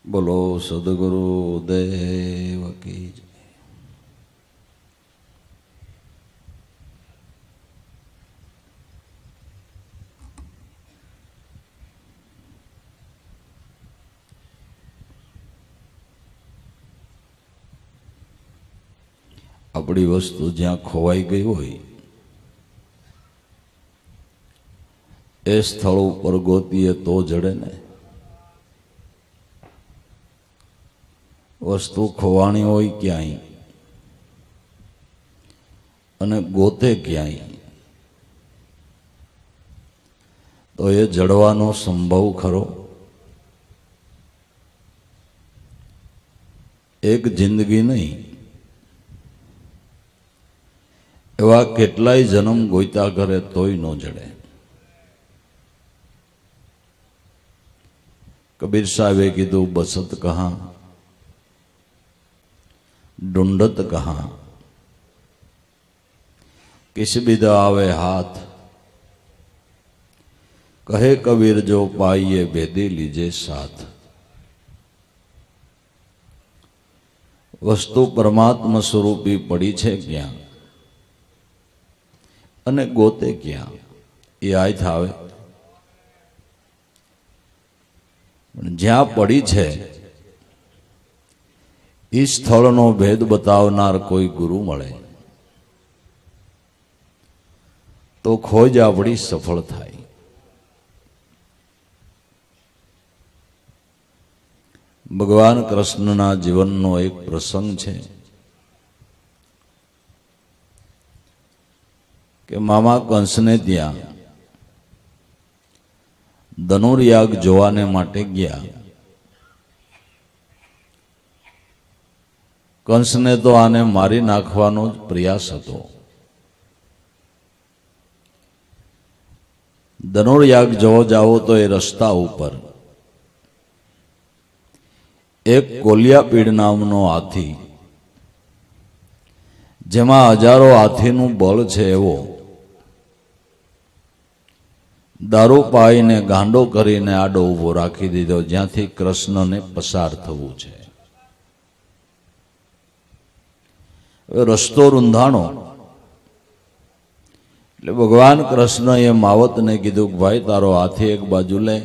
બોલો સદગુરુ દેવ કી જય। આપણી વસ્તુ જ્યાં ખોવાઈ ગઈ હોય એ સ્થળ ઉપર ગોતીએ તો જડે ને। વસ્તુ ખોવાણી હોય ક્યાંય અને ગોતે ક્યાંય તો એ જડવાનો સંભવ ખરો? એક જિંદગી નહીં, એવા કેટલાય જન્મ ગોઈતા કરે તોય ન જડે। કબીર સાહેબે કીધું, બસત કહા ढूंढत कहाँ, किस बिदा आवे हाथ, कहे कबीर जो पाइए भेदी लीजे साथ। वस्तु परमात्मा स्वरूपी पड़ी छे क्या अने गोते क्या ये आय थावे। ज्यां पड़ी छे इस स्थळनो भेद बतावनार कोई गुरु मळे तो खोज आपणी सफल थाय। भगवान कृष्णना जीवननो एक प्रसंग छे के मामा कंसने त्यां धनुर्याग जोवाने माटे गया। कंस ने तो आने मारी नाखवानो प्रयास हतो। धनुर्याग जो जाओ तो ए रस्ता ऊपर एक कोलियापीड़ नामनो हाथी, जेमा हजारों हाथीनु बल छे एवो दारू पाईने गांडो करीने आडो उभो राखी दीधो, ज्यांथी कृष्ण ने पसार थवुं छे। रस्तो रूंधाणो એટલે ભગવાન કૃષ્ણએ માવતને કીધું કે ભાઈ તારો હાથી એક બાજુ લે,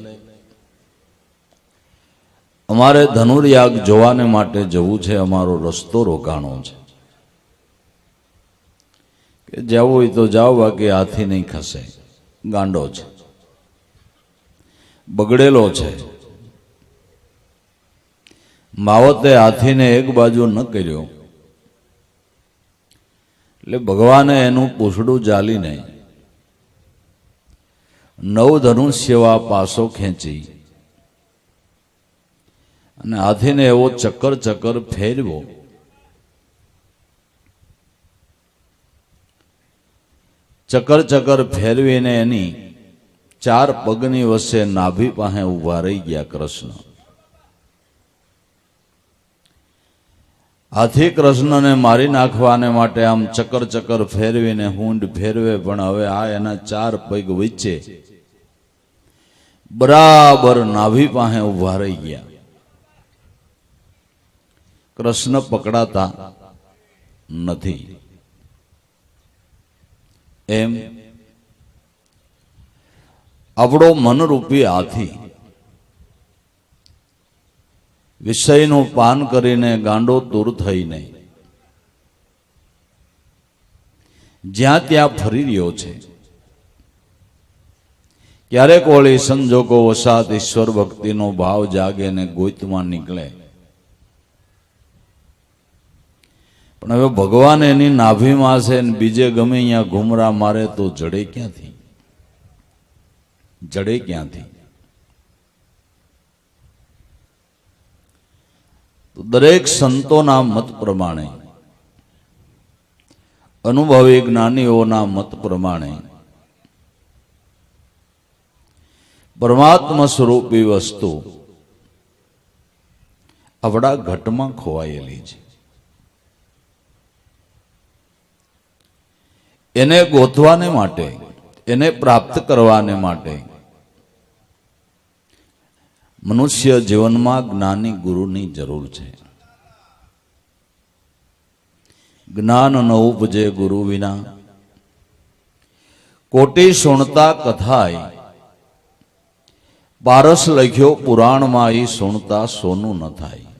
અમારે ધનુર્યાગ જોવાને માટે જવું છે, અમારો રસ્તો રોકાણો છે કે જવું હોય તો જાઓ, બાકી હાથી નહીં ખસે, ગાંડો છે, બગડેલો છે। માવતે હાથીને એક બાજુ ન કર્યો એટલે ભગવાને એનું પૂછડું જાલીને 9 ધનુષ્યવા પાસો ખેંચી અને હાથીને એવો ચક્કર ચક્કર ફેરવો ચક્કર ચક્કર ફેરવીને એની 4 પગની વચ્ચે નાભી પાસે ઊભા રહી ગયા કૃષ્ણ। हाथी कृष्ण ने मारी नाखवाने माटे आम चक्कर चक्कर फेरवीने हुंड फेरवे, पण हवे आ एना 4 पग वच्चे बराबर नाभी पाहे उभा रही गया। कृष्ण पकड़ाता नथी। एम आपणो मनरूपी हाथी विषयનું પાન કરીને ગાંડો દૂર થઈને જ્યાં ત્યાં ફરી રહ્યો છે। ક્યારેક વળી સંજોગો વસાત ઈશ્વર ભક્તિનો ભાવ જાગે ને ગોઈતમાં નીકળે, પણ હવે ભગવાન એની નાભીમાં છે ને બીજે ગમે અહીંયા ઘુમરા મારે તો જડે ક્યાંથી? જડે ક્યાંથી? दरेक संतोना मत प्रमाणे, अनुभवी ज्ञानीओना मत प्रमाणे परमात्मा स्वरूपी वस्तु अपना घटमां खोवायेली छे। एने गोतवाने माटे, एने प्राप्त करवाने माटे મનુષ્ય જીવનમાં જ્ઞાની ગુરુની જરૂર છે. જ્ઞાન ન ઉપજે ગુરુ વિના, કોટી સુણતા કથાય. પારસ લખ્યો પુરાણમાં ઈ સુણતા સોનું ન થાય.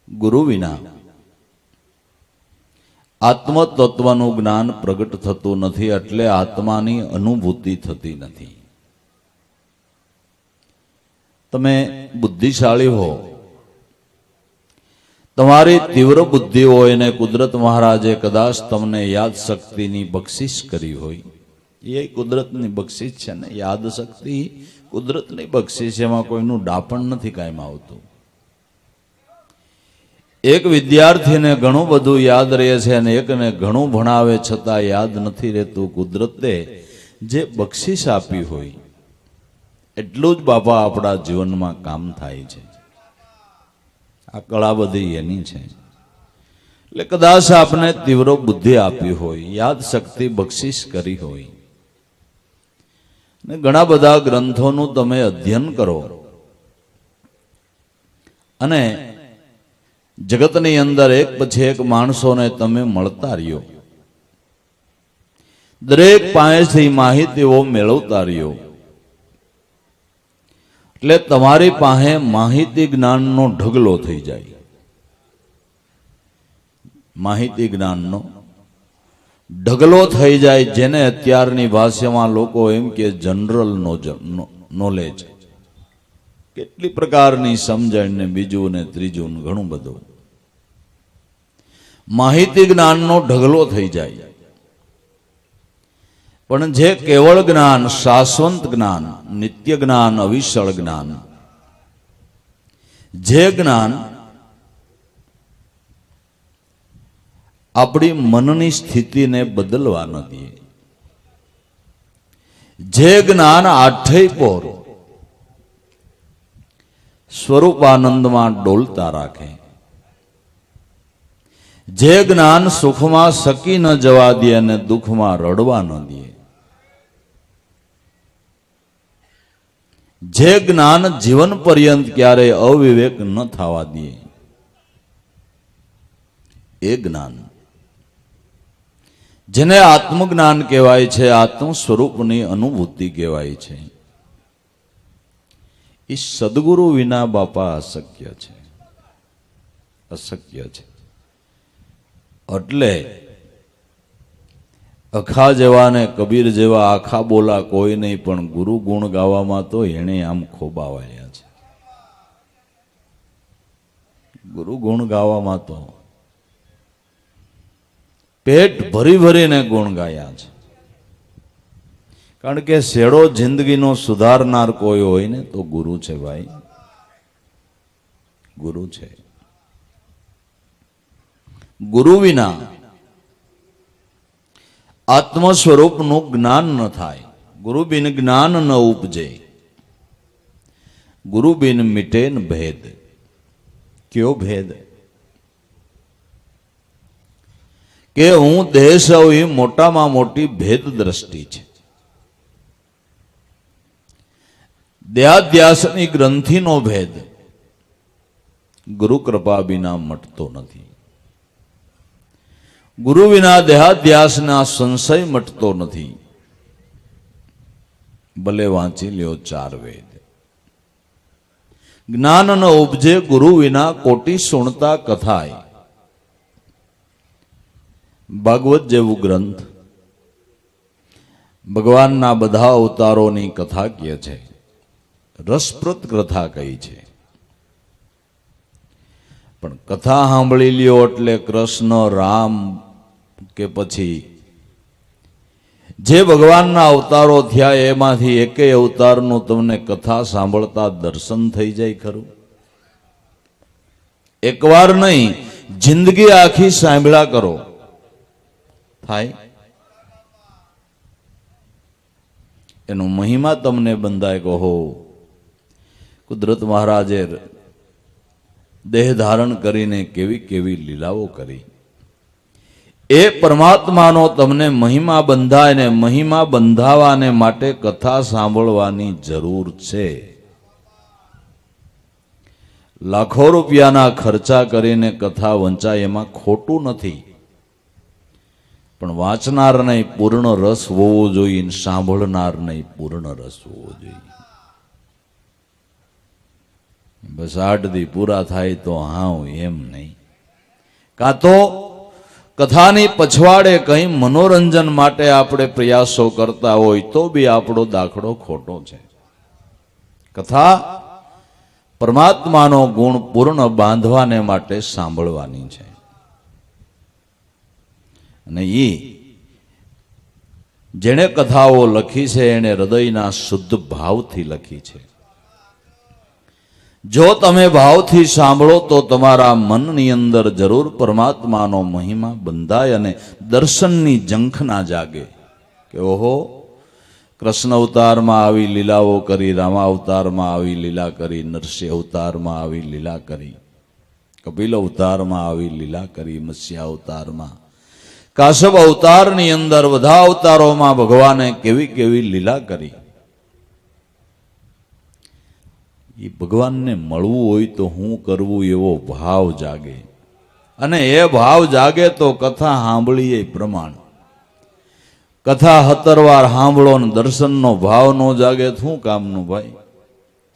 ગુરુ વિના આત્મતત્વનું જ્ઞાન પ્રગટ થતું નથી, એટલે આત્માની અનુભૂતિ થતી નથી. તમે બુદ્ધિશાળી હો, તમારી તીવ્ર બુદ્ધિ હોય ને કુદરત મહારાજે કદાચ તમને યાદ શક્તિની બક્ષિસ કરી હોય, એ કુદરતની બક્ષિસ છે ને. યાદ શક્તિ કુદરતની બક્ષિસ, એમાં કોઈનું ડાપણ નથી કાયમ આવતું. એક વિદ્યાર્થીને ઘણું બધું યાદ રહે છે અને એકને ઘણું ભણાવે છતાં યાદ નથી રહેતું. કુદરતે જે બક્ષિસ આપી હોય એટલું જ બાપા આપણા જીવનમાં કામ થાય છે. આ કળા બધી એની છે. એટલે કદાચ આપને તીવ્ર બુદ્ધિ આપી હોય, યાદ શક્તિ બક્ષિસ કરી હોય, ને ઘણા બધા ગ્રંથોનું તમે અધ્યયન કરો અને જગતની અંદર એક પછી એક માણસોને તમે મળતા રહ્યો, દરેક પાસેથી માહિતીઓ મેળવતા રહ્યો, એટલે તમારી પાસે માહિતી જ્ઞાનનો ઢગલો થઈ જાય. માહિતી જ્ઞાનનો ઢગલો થઈ જાય, જેને અત્યારની ભાષામાં લોકો એમ કે જનરલ નોલેજ. કેટલી પ્રકારની સમજણ ને બીજું ને ત્રીજું ને ઘણું બધું. માહિતી જ્ઞાનનો ઢગલો થઈ જાય. પણ જે કેવળ જ્ઞાન, શાશ્વત જ્ઞાન, નિત્ય જ્ઞાન, અવિચળ જ્ઞાન, જે જ્ઞાન આપણી મનની સ્થિતિને બદલવા ન દે, જે જ્ઞાન આઠેય પોર સ્વરૂપાનંદમાં ડોલતા રાખે, જે જ્ઞાન સુખમાં સકી ન જવા દે અને દુઃખમાં રડવા ન દે, જે જ્ઞાન જીવન પર્યંત ક્યારેય અવિવેક ન થવા દે, એ જ્ઞાન જેને આત્મજ્ઞાન કહેવાય છે, આત્મ સ્વરૂપની અનુભૂતિ કહેવાય છે, એ સદગુરુ વિના બાપા અશક્ય છે. અશક્ય છે. એટલે અખા જેવા ને કબીર જેવા આખા બોલા કોઈ નહીં, પણ ગુરુ ગુણ ગાવામાં તો એને આમ ખોબાવાયા છે. ગુરુ ગુણ ગાવામાં તો પેટ ભરી ભરીને ગુણ ગાયા છે. કારણ કે શેડો જિંદગીનો સુધારનાર કોઈ હોય ને તો ગુરુ છે ભાઈ, ગુરુ છે. ગુરુ વિના આત્મ સ્વરૂપનું જ્ઞાન ન થાય. ગુરુ બિન જ્ઞાન ન ઉપજે, ગુરુ બિન મિટે ન ભેદ. કયો ભેદ? કે હું દેહ સૌ એ મોટામાં મોટી ભેદ દ્રષ્ટિ છે. દેહાધ્યાસની ગ્રંથિનો ભેદ ગુરુ કૃપા વિના મટતો નથી. ગુરુ વિના દેહાધ્યાસના સંશય મટતો નથી. ભલે વાંચી લ્યો 4 વેદ. જ્ઞાન ન ઉપજે ગુરુ વિના કોટી સુણતા કથાય. ભાગવત જેવું ગ્રંથ ભગવાનના બધા અવતારોની કથા કહે છે, રસપ્રદ કથા કહી છે. પણ કથા સાંભળી લ્યો એટલે કૃષ્ણ, રામ કે પછી જે ભગવાનના અવતારો થયા એમાંથી એકેય અવતારનું તમને કથા સાંભળતા દર્શન થઈ જાય ખરું? એકવાર નહીં, જિંદગી આખી સાંભળ્યા કરો, થાય? એનો મહિમા તમને બંધાય. કહો કુદરત મહારાજે દેહ ધારણ કરીને કેવી કેવી લીલાઓ કરી, એ પરમાત્માનો તમને મહિમા બંધાય ને મહિમા બંધાવાને માટે કથા સાંભળવાની જરૂર છે. લાખો રૂપિયાના ખર્ચા કરીને કથા વંચાય એમાં ખોટું નથી, પણ વાંચનારને પૂર્ણ રસ હોવો જોઈએ, સાંભળનારને પૂર્ણ રસ હોવો જોઈએ. બસ 8 દી પૂરા થાય તો હા એમ નહીં. કાં તો કથાની પછવાડે કંઈ મનોરંજન માટે આપણે પ્રયાસો કરતા હોય તો બી આપણો દાખલો ખોટો છે. કથા પરમાત્માનો ગુણ પૂર્ણ બાંધવાને માટે સાંભળવાની છે. અને જેણે કથાઓ લખી છે એને હૃદયના શુદ્ધ ભાવથી લખી છે. જો તમે ભાવથી સાંભળો તો તમારા મનની અંદર જરૂર પરમાત્માનો મહિમા બંધાય અને દર્શનની ઝંખના જાગે કે ઓહો, કૃષ્ણ અવતારમાં આવી લીલાઓ કરી, રામા અવતારમાં આવી લીલા કરી, નરસિંહ અવતારમાં આવી લીલા કરી, કપિલ અવતારમાં આવી લીલા કરી, મત્સ્ય અવતારમાં, કાશ્યપ અવતારની અંદર બધા અવતારોમાં ભગવાને કેવી કેવી લીલા કરી. એ ભગવાનને મળવું હોય તો હું કરવું એવો ભાવ જાગે, અને એ ભાવ જાગે તો કથા સાંભળીએ પ્રમાણ. કથા 17 વાર સાંભળો ને દર્શનનો ભાવ ન જાગે શું કામનું ભાઈ?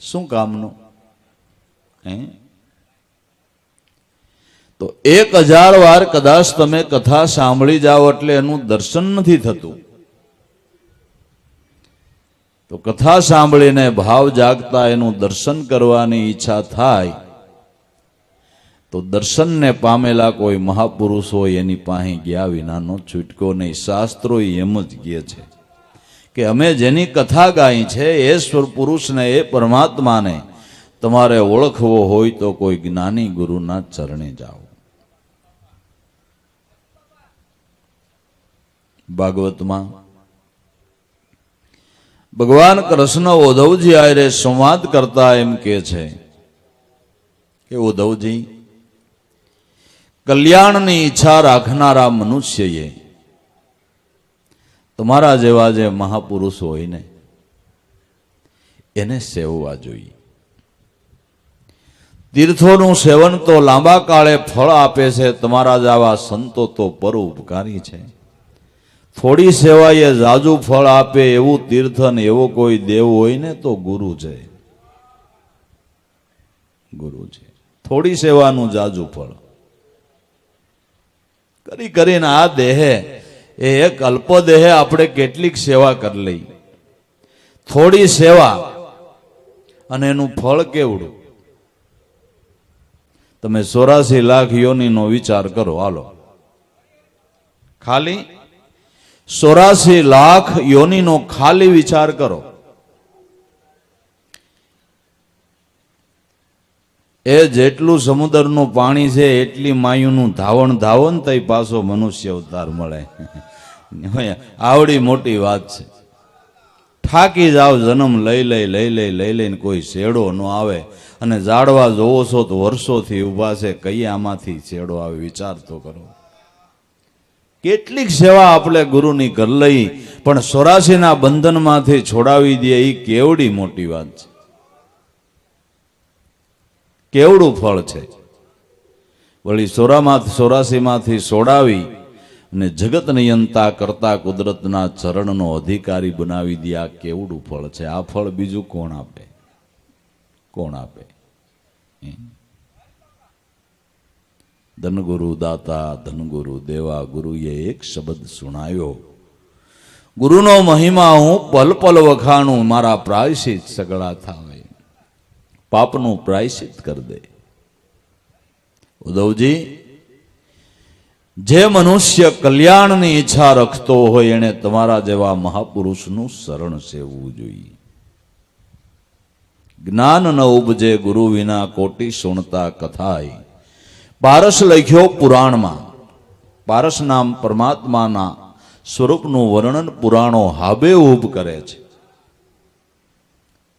શું કામનું? તો 1000 વાર કદાચ તમે કથા સાંભળી જાઓ એટલે એનું દર્શન નથી થતું. તો કથા સાંભળીને ભાવ જાગતા એનું દર્શન કરવાની ઈચ્છા થાય તો દર્શનને પામેલા કોઈ મહાપુરુષ હોય એની પાસે ગયા વિનાનો છૂટકો નહીં. શાસ્ત્રો એમ જ કહે છે કે અમે જેની કથા ગાઈ છે એ પુરુષને, એ પરમાત્માને તમારે ઓળખવો હોય તો કોઈ જ્ઞાની ગુરુના ચરણે જાઓ. ભાગવતમાં ભગવાન કૃષ્ણ ઉદ્ધવજી આરે સંવાદ કરતા એમ કે છે કે ઉદ્ધવજી, કલ્યાણની ઈચ્છા રાખનારા મનુષ્યએ તમારા જેવા જે મહાપુરુષ હોય ને એને સેવવા જોઈએ. તીર્થોનું સેવન તો લાંબા કાળે ફળ આપે છે, તમારા જેવા સંતો તો પરોપકારી છે. થોડી સેવાએ જાજુ ફળ આપે એવું તીર્થ ને એવો કોઈ દેવ હોય ને તો ગુરુ છે. ગુરુ છે. થોડી સેવાનું જાજુ ફળ કરી કરીને આ દેહે એ એક અલ્પ દેહે આપણે કેટલીક સેવા કરી લઈ. થોડી સેવા અને એનું ફળ કેવડું? તમે 84 લાખ યોનીનો વિચાર કરો. હાલો, ખાલી 84 લાખ યોનીનો ખાલી વિચાર કરો. એ જેટલું સમુદ્રનું પાણી છે એટલી માયુનું ધાવણ ધાવન તઈ પાછો મનુષ્ય અવતાર મળે. આવડી મોટી વાત છે. થાકી જાવ, જન્મ લઈ લઈને કોઈ શેડો ન આવે, અને જાડવા જોવો છો તો વર્ષોથી ઊભા છે, કઈ આમાંથી શેડો આવે? વિચાર તો કરો. કેટલીક સેવા આપણે ગુરુની કરી લઈ પણ 84ના બંધનમાંથી છોડાવી દે, એ કેવડી મોટી વાત છે, કેવડું ફળ છે. વળી 84માંથી છોડાવી અને જગત નિયંતા કરતા કુદરતના ચરણનો અધિકારી બનાવી દે, આ કેવડું ફળ છે. આ ફળ બીજું કોણ આપે? કોણ આપે? ધનગુરુ દાતા, ધનગુરુ દેવા, ગુરુએ એક શબ્દ સુણાયો, ગુરુનો મહિમા હું પલ પલ વખાણું, મારા પ્રાયશ્ચિત સગળા થાવે, પાપનું પ્રાયશ્ચિત કરી દે. ઉદ્ધવજી, જે મનુષ્ય કલ્યાણની ઈચ્છા રખતો હોય એને તમારા જેવા મહાપુરુષનું શરણ સેવવું જોઈએ. જ્ઞાન ન ઉપજે ગુરુ વિના કોટી સુણતા કથાય. પારસ લખ્યો પુરાણમાં. પારસ નામ પરમાત્માના સ્વરૂપનું વર્ણન પુરાણો હાબેહૂબ કરે છે.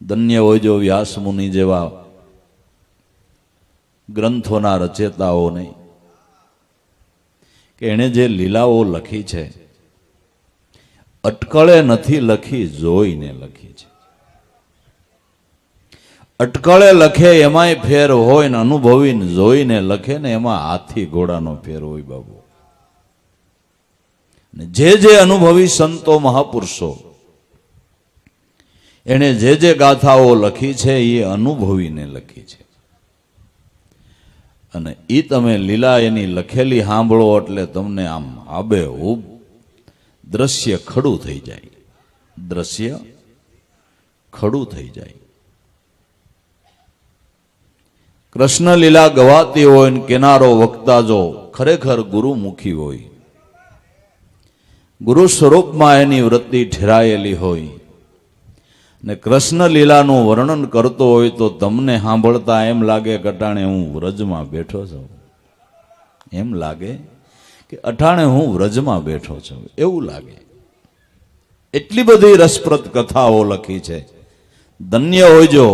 ધન્ય હોય જો વ્યાસ મુનિ જેવા ગ્રંથોના રચેતાઓને કે એણે જે લીલાઓ લખી છે અટકળે નથી લખી, જોઈને લખી છે. અટકળે લખે એમાંય ફેર હોય ને અનુભવીને જોઈને લખે ને એમાં હાથી ઘોડાનો ફેર હોય બાબુ. જે અનુભવી સંતો મહાપુરુષો એને જે ગાથાઓ લખી છે એ અનુભવીને લખી છે. અને એ તમે લીલા એની લખેલી સાંભળો એટલે તમને આમ આબેહૂબ દ્રશ્ય ખડું થઈ જાય. દ્રશ્ય ખડું થઈ જાય. કૃષ્ણ લીલા ગવાતી હોય ને કિનારો વક્તા જો ખરેખર ગુરુમુખી હોય, ગુરુ સ્વરૂપમાં એની વૃત્તિ ઠેરાયેલી હોય ને કૃષ્ણ લીલાનું વર્ણન કરતો હોય તો તમને સાંભળતા એમ લાગે કે અટાણે હું વ્રજમાં બેઠો છું. એમ લાગે કે અટાણે હું વ્રજમાં બેઠો છું એવું લાગે. એટલી બધી રસપ્રદ કથાઓ લખી છે. ધન્ય હોજો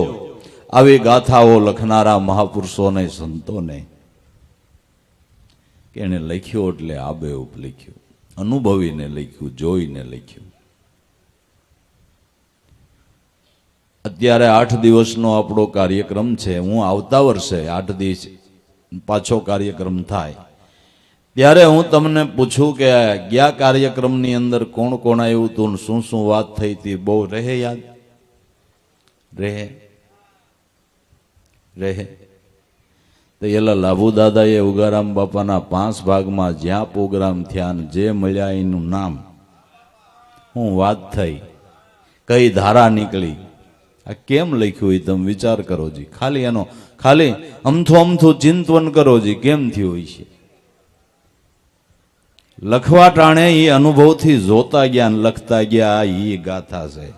આવી ગાથાઓ લખનારા મહાપુરુષોને, સંતોને, કે એને લખ્યું એટલે આબેહૂબ લખ્યું, અનુભવીને લખ્યું, જોઈને લખ્યું. અત્યારે 8 દિવસનો આપણો કાર્યક્રમ છે. હું આવતા વર્ષે 8 દિવસ પાછો કાર્યક્રમ થાય ત્યારે હું તમને પૂછું કે ગયા કાર્યક્રમની અંદર કોણ કોણ આવ્યું હતું, શું શું વાત થઈ હતી, બહુ રહે યાદ? રહે તો એલા લાભુ દાદાએ ઉગારામ બાપાના 5 ભાગમાં જ્યાં પ્રોગ્રામ થયા ને જે મળ્યા એનું નામ, હું વાત થઈ, કઈ ધારા નીકળી, આ કેમ લખ્યું એ તમે વિચાર કરો જી. ખાલી અમથું ચિંતન કરો જી, કેમ થયું હોય છે. લખવા ટાણે એ અનુભવથી જોતા ગયા ને લખતા ગયા. આ ઈ ગાથા છે,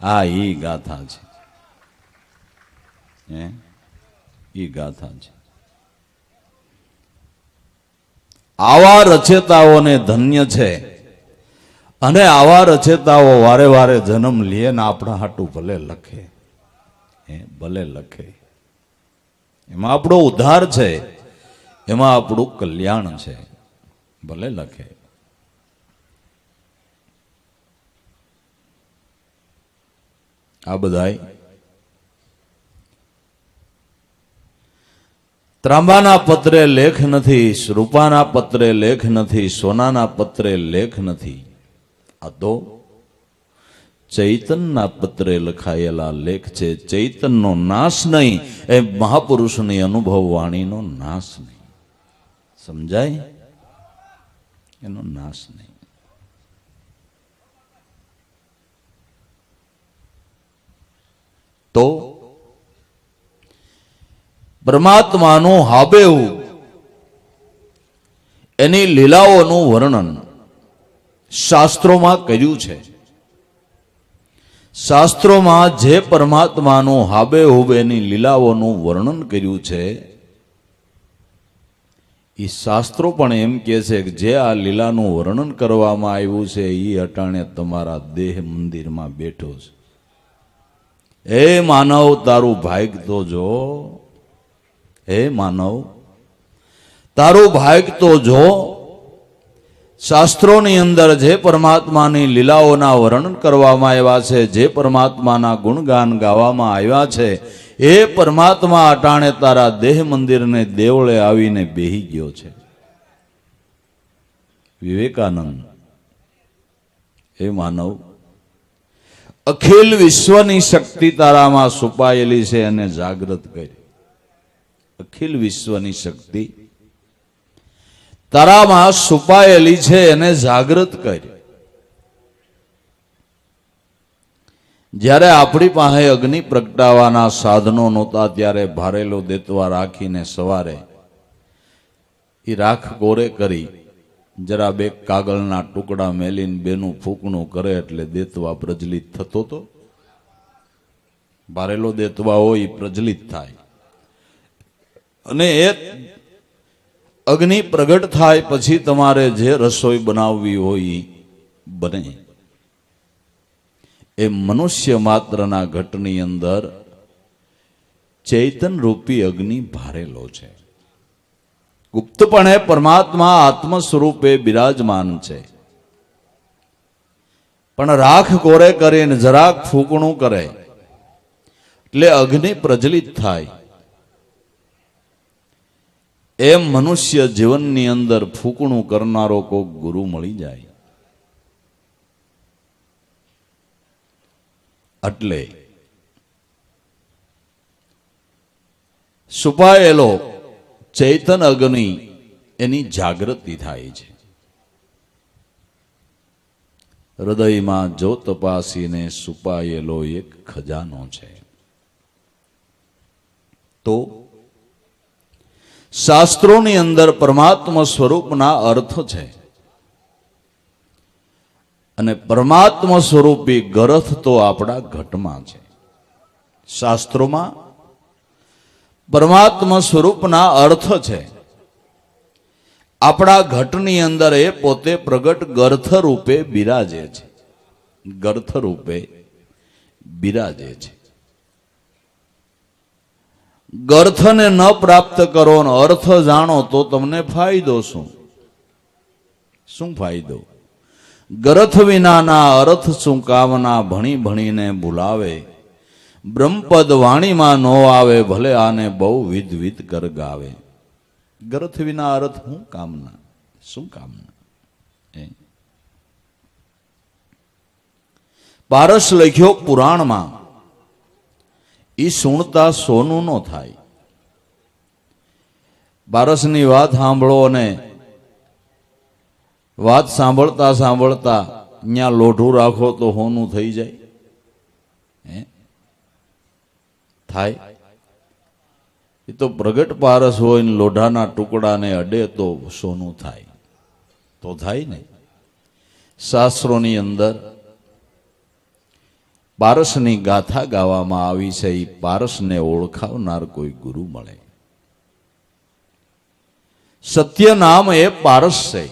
આ ઈ ગાથા છે, ઈ ગાથા છે. આવા રચેતાઓને ધન્ય છે. અને આવા રચેતાઓ વારે વારે જન્મ લે ને આપણા હાટું ભલે લખે, ભલે લખે. એમાં આપણો ઉદ્ધાર છે, એમાં આપણું કલ્યાણ છે. ભલે લખે. આ બધાય ત્રાંબાના પત્રે લેખ નથી, રૂપાના પત્રે લેખ નથી, સોનાના પત્રે લેખ નથી. આ તો ચૈતનના પત્રે લખાયેલા લેખ છે. ચૈતનનો નાશ નહીં, એ મહાપુરુષની અનુભવ વાણીનો નાશ નહીં. સમજાય? એનો નાશ નહીં. તો પરમાત્માનું હાબેહૂબ એની લીલાઓનું વર્ણન શાસ્ત્રોમાં કર્યું છે. શાસ્ત્રોમાં જે પરમાત્માનું હાબેહૂબ એની લીલાઓનું વર્ણન કર્યું છે એ શાસ્ત્રો પણ એમ કહે છે કે જે આ લીલાનું વર્ણન કરવામાં આવ્યું છે એ અટાણે તમારા દેહ મંદિરમાં બેઠો છે. હે માનવ તારું ભાગ તો જો, હે માનવ તારું ભાગ તો જો. શાસ્ત્રોની અંદર જે પરમાત્માની લીલાઓના વર્ણન કરવામાં આવ્યા છે, જે પરમાત્માના ગુણગાન ગાવામાં આવ્યા છે, એ પરમાત્મા અટાણે તારા દેહ મંદિરને દેવળે આવીને બેહી ગયો છે. વિવેકાનંદ, હે માનવ અખિલ વિશ્વની શક્તિ તારામાં છુપાયેલી છે અને જાગૃત કરી. અખિલ વિશ્વની શક્તિ તારામાં છુપાયેલી છે એને જાગૃત કરી. જ્યારે આપણી પાસે અગ્નિ પ્રગટાવાના સાધનો નહોતા ત્યારે ભારેલો દેતવા રાખીને સવારે એ રાખ કોરે કરી જરા બે કાગળના ટુકડા મેલીને બેનું ફૂંકણું કરે એટલે દેતવા પ્રજ્વલિત થતો હતો. ભારેલો દેતવા હોય એ પ્રજ્વલિત થાય અને એ અગ્નિ પ્રગટ થાય પછી તમારે જે રસોઈ બનાવવી હોય બને. એ મનુષ્ય માત્રના ઘટની અંદર ચૈતન રૂપી અગ્નિ ભારેલો છે. ગુપ્તપણે પરમાત્મા આત્મ સ્વરૂપે બિરાજમાન છે, પણ રાખ કોરે કરીને જરાક ફૂંકણું કરે એટલે અગ્નિ પ્રજ્વલિત થાય. એમ મનુષ્ય જીવનની અંદર ફૂંકણું કરનારો કોક ગુરુ મળી જાય એટલે છુપાયેલો ચૈતન અગ્નિ એની જાગૃતિ થાય છે. હૃદયમાં જો તપાસીને છુપાયેલો એક ખજાનો છે. તો શાસ્ત્રોની અંદર પરમાત્મા સ્વરૂપના અર્થ છે, અને પરમાત્મા સ્વરૂપી ગરથ તો આપણા ઘટમાં છે. શાસ્ત્રોમાં પરમાત્મા સ્વરૂપના અર્થ છે. આપણા ઘટની અંદર એ પોતે પ્રગટ ગર્થ રૂપે બિરાજે છે. ગર્થ રૂપે બિરાજે છે. ગર્થને ન પ્રાપ્ત કરો ને અર્થ જાણો તો તમને ફાયદો શું? શું ફાયદો? ગરથ વિનાના અર્થ શું કામના, ભણી ભણીને ભૂલાવે. બ્રહ્મપદ વાણીમાં નો આવે, ભલે આને બહુ વિધ વિધ કર ગાવે. ગરથ વિના અર્થ હું કામના, શું કામના? પારસ લખ્યો પુરાણમાં, ઈ સુણતા સોનું નો થાય. પારસની વાત સાંભળો અને વાત સાંભળતા સાંભળતા અહીંયા લોઢું રાખો તો હોનું થઈ જાય? થાય? એ તો પ્રગટ પારસ હોય ને લોઢાના ટુકડાને અડે તો સોનું થાય. તો થાય ને. શાસ્ત્રોની અંદર પારસની ગાથા ગાવામાં આવી છે. એ પારસને ઓળખાવનાર કોઈ ગુરુ મળે. સત્ય નામ એ પારસ છે.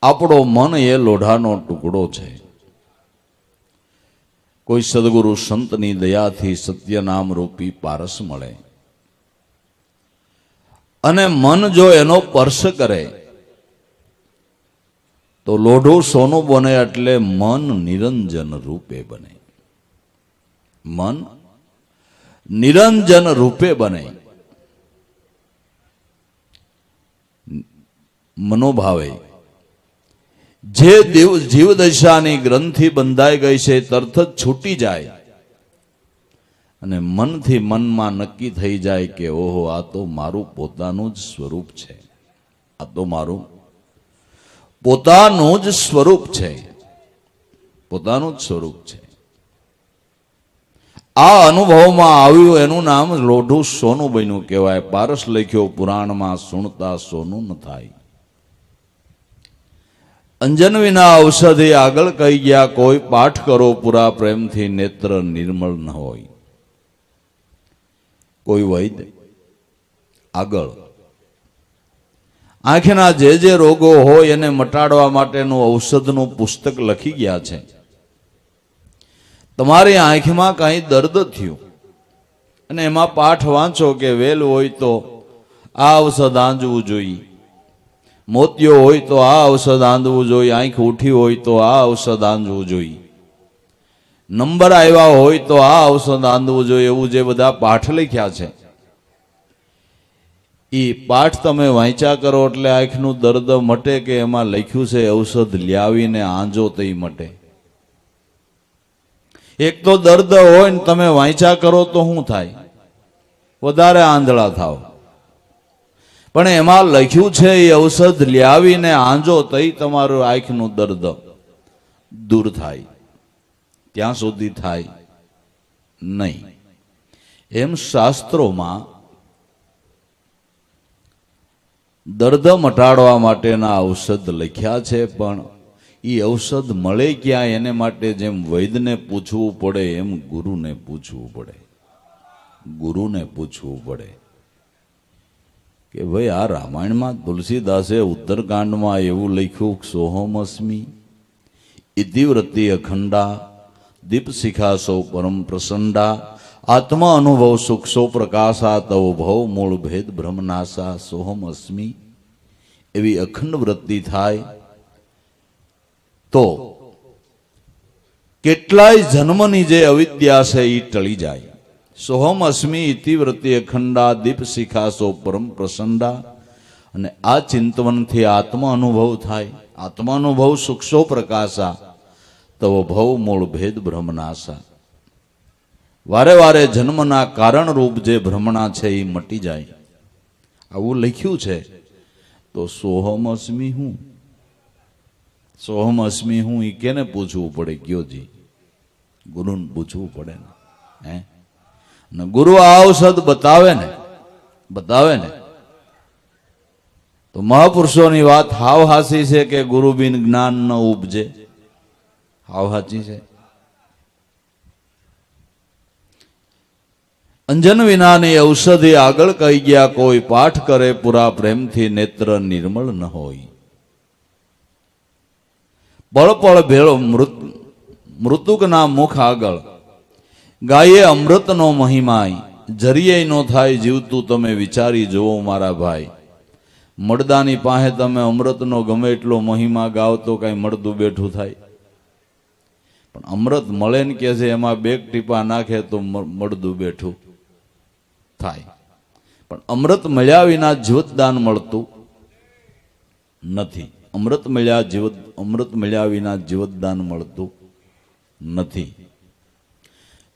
આપણો મન એ લોઢાનો ટુકડો છે. કોઈ સદગુરુ સંતની દયાથી સત્ય નામ રૂપી પારસ મળે, અને મન જો એનો સ્પર્શ કરે તો લોઢું સોનું બને, એટલે મન નિરંજન રૂપે બને. મન નિરંજન રૂપે બને. મનોભાવે જે જીવદશાની ગ્રંથિ બંધાઈ ગઈ છે તરત જ છૂટી જાય, અને મનથી મનમાં નક્કી થઈ જાય કે ઓહો, આ તો મારું પોતાનું જ સ્વરૂપ છે. આ તો મારું પોતાનું જ સ્વરૂપ છે. પોતાનું જ સ્વરૂપ છે. આ અનુભવમાં આવ્યું એનું નામ લોઢું સોનું બન્યું કહેવાય. પારસ લખ્યો પુરાણમાં, સુણતા સોનું ન થાય. અંજન વિના ઔષધિ આગળ કહી ગયા, કોઈ પાઠ કરો પૂરા પ્રેમથી, નેત્ર નિર્મળ ન હોય. કોઈ વૈદ્ય આગળ આંખના જે રોગો હોય એને મટાડવા માટેનું ઔષધનું પુસ્તક લખી ગયા છે. તમારી આંખમાં કાંઈ દર્દ થયું અને એમાં પાઠ વાંચો કે વેલ હોય તો આ ઔષધ આંજવું જોઈએ, મોતિયો હોય તો આ ઔષધ આંધવું જોઈએ, આંખ ઉઠી હોય તો આ ઔષધ આંધવું જોઈએ, નંબર આવ્યા હોય તો આ ઔષધ આંધવું જોઈએ, એવું જે બધા પાઠ લખ્યા છે એ પાઠ તમે વાંચ્યા કરો એટલે આંખનું દર્દ મટે કે એમાં લખ્યું છે ઔષધ લાવીને આંજો તો એ મટે? એક તો દર્દ હોય ને તમે વાંચ્યા કરો તો શું થાય? વધારે આંધળા થાવ. પણ એમાં લખ્યું છે એ ઔષધ લાવીને આંજો તો તમારું આંખનું દર્દ દૂર થાય. ત્યાં સુધી થાય નહીં. એમ શાસ્ત્રોમાં દર્દ મટાડવા માટેના ઔષધ લખ્યા છે, પણ એ ઔષધ મળે ક્યાં એને માટે જેમ વૈદ્યને પૂછવું પડે એમ ગુરુને પૂછવું પડે. ગુરુને પૂછવું પડે કે ભાઈ આ રામાયણમાં તુલસીદાસે ઉત્તરકાંડમાં એવું લખ્યું, સોહમસ્મી ઇતિવ્રતિ અખંડા દીપશિખા સૌ પરમ પ્રસંડા આત્મા અનુભવ સુખસો પ્રકાશા તવ ભવ મૂળ ભેદ બ્રહ્મનાશા સોહમ અસ્મી એવી અખંડ વૃત્તિ થાય તો કેટલાય જન્મની જે અવિદ્યા છે એ ટળી જાય. સોહમ અસ્મી ઇતિ વૃત્તિ અખંડા દીપ શિખાસો પરમ પ્રસંડા. અને આ ચિંતવનથી આત્મા અનુભવ થાય. આત્માનુભવ સુખસો પ્રકાશા તવ ભવ મૂળ ભેદ બ્રહ્મનાશા. વારે વારે જન્મના કારણ રૂપ જે ભ્રમણા છે એ મટી જાય. આવું લખ્યું છે તો સોહમ અસ્મી હું, સોહમ અસ્મી હું એ કેને પૂછવું પડે? ગયોજી ગુરુને પૂછવું પડે ને. હે ને ગુરુ આ ઔષધ બતાવે ને તો મહાપુરુષોની વાત હાવ હાસી છે કે ગુરુ બિન જ્ઞાન ન ઉપજે. હાવ હાચી છે. અંજન વિનાની ઔષધિ આગળ કહી ગયા, કોઈ પાઠ કરે પૂરા પ્રેમથી નેત્ર નિર્મળ ન હોય. પળ પળ ભેળો મૃતુકના મુખ આગળ ગાયે અમૃતનો મહિમાય. જરીએ નો થાય જીવતું તમે વિચારી જુઓ મારા ભાઈ. મળદાની પાસે તમે અમૃતનો ગમે એટલો મહિમા ગાવ તો કઈ મળદું બેઠું થાય? પણ અમૃત મળે ને કે છે એમાં બે ટીપા નાખે તો મળદું બેઠું થાય. પણ અમૃત મળ્યા વિના જીવતદાન મળતું નથી. અમૃત મળ્યા વિના જીવતદાન મળતું નથી.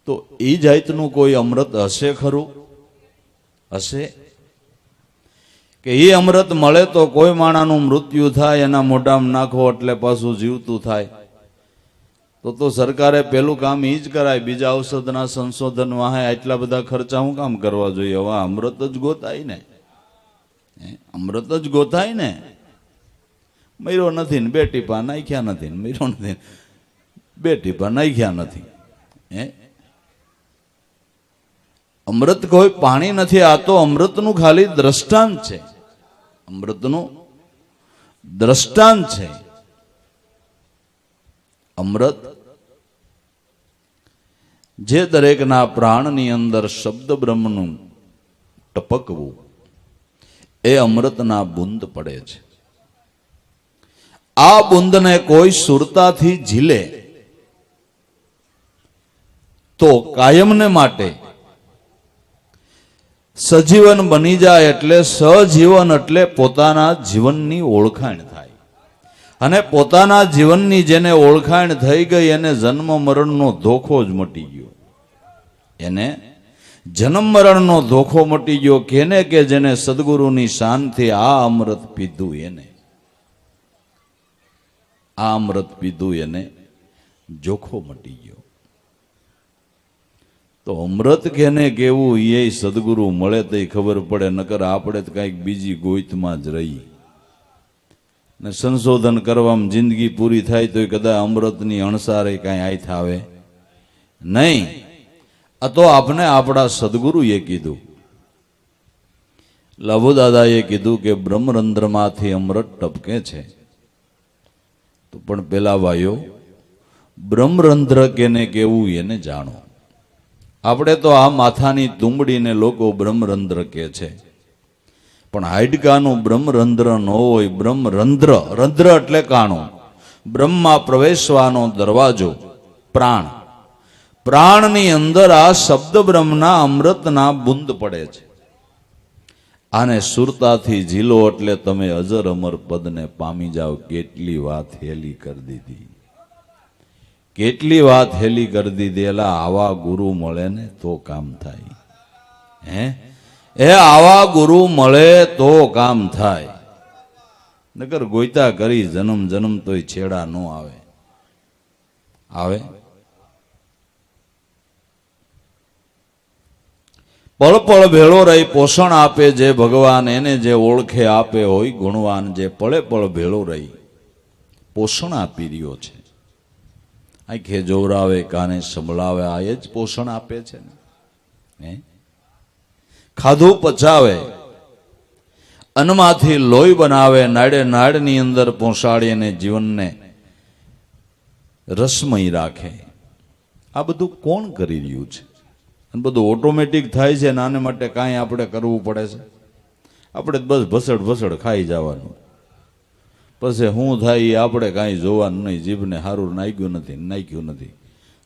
તો એ જાતનું કોઈ અમૃત હશે ખરું? હશે કે એ અમૃત મળે તો કોઈ માણાનું મૃત્યુ થાય, એના મોઢામાં નાખો એટલે પાછું જીવતું થાય? તો સરકારે પેલું કામ એ જ કરાય. બીજા ઔષધના સંશોધન વાહે આટલા બધા ખર્ચા હું કામ કરવા જોઈએ? હવે અમૃત જ ગોતાય ને, અમૃત જ ગોતાય ને. મર્યો નથી ને બે ટીપા નાખ્યા નથી, મર્યો નથી બે ટીપા નાખ્યા નથી. હે અમૃત કોઈ પાણી નથી. આ તો અમૃતનું ખાલી દ્રષ્ટાંત છે. અમૃતનું દ્રષ્ટાંત છે. અમૃત જે દરેકના પ્રાણની અંદર શબ્દ બ્રહ્મનું ટપકવું એ અમૃતના બુંદ પડે છે. આ બુંદને કોઈ સુરતાથી ઝીલે તો કાયમને માટે સજીવન બની જાય. એટલે સજીવન એટલે પોતાના જીવનની ઓળખાણ થાય. અને પોતાના જીવનની જેને ઓળખાણ થઈ ગઈ એને જન્મ મરણનો ધોખો જ મટી ગયો. એને જન્મ મરણનો ધોખો મટી ગયો. કેને કે જેને સદગુરુની શાનથી આ અમૃત પીધું એને, આ અમૃત પીધું એને જોખો મટી ગયો. તો અમૃત કેને કેવું એ સદગુરુ મળે તો ખબર પડે. નકર આપણે તો કઈક બીજી ગોઈતમાં જ રહી ને સંશોધન કરવામાં જિંદગી પૂરી થાય તો કદાચ અમૃતની અણસારે કાંઈ આય થાવે નહીં. આ તો આપણે આપણા સદગુરુએ કીધું. લાભુદાદાએ કીધું કે બ્રહ્મરંધ્રમાંથી અમૃત ટપકે છે. તો પણ પેલા ભાઈઓ બ્રહ્મરંધ્ર કેને કેવું એને જાણો. આપણે તો આ માથાની તુંબડીને લોકો બ્રહ્મરંધ્ર કહે છે, પણ હાડકાનું બ્રહ્મરંધ્ર ન હોય. બ્રહ્મરંધ્ર, રંધ્ર એટલે કાણું, બ્રહ્મમાં પ્રવેશવાનો દરવાજો, પ્રાણ. પ્રાણની અંદર આ શબ્દ બ્રહ્મના અમૃતના બુંદ પડે છે. આને સુરતાથી ઝીલો એટલે તમે અજર અમર પદને પામી જાઓ. કેટલી વાત હેલી કરી દીધી, કેટલી વાત હેલી કરી દીધી. એલા આવા ગુરુ મળે ને તો કામ થાય. હે આવા ગુરુ મળે તો કામ થાય. નકર ગોઈતા કરી જન્મ જન્મ તોય છેડા ન આવે. આવે પળ પળ ભેળો રહી પોષણ આપે જે ભગવાન. એને જે ઓળખે આપે હોય ગુણવાન. જે પળે પળ ભેળો રહી પોષણ આપી રહ્યો છે. આંખે જોવરાવે કાને સંભળાવે. આ એ જ પોષણ આપે છે ને. ખાધું પચાવે, અન્નમાંથી લોહી બનાવે, નાડે નાડની અંદર પહોંચાડી અને જીવનને રસમય રાખે. આ બધું કોણ કરી રહ્યું છે? અને બધું ઓટોમેટિક થાય છે, આને માટે કાંઈ આપણે કરવું પડે છે? આપણે બસ ભસડ ખાઈ જવાનું. પછી શું થાય એ આપણે કાંઈ જોવાનું નહીં. જીભને સારું નાખ્યું નથી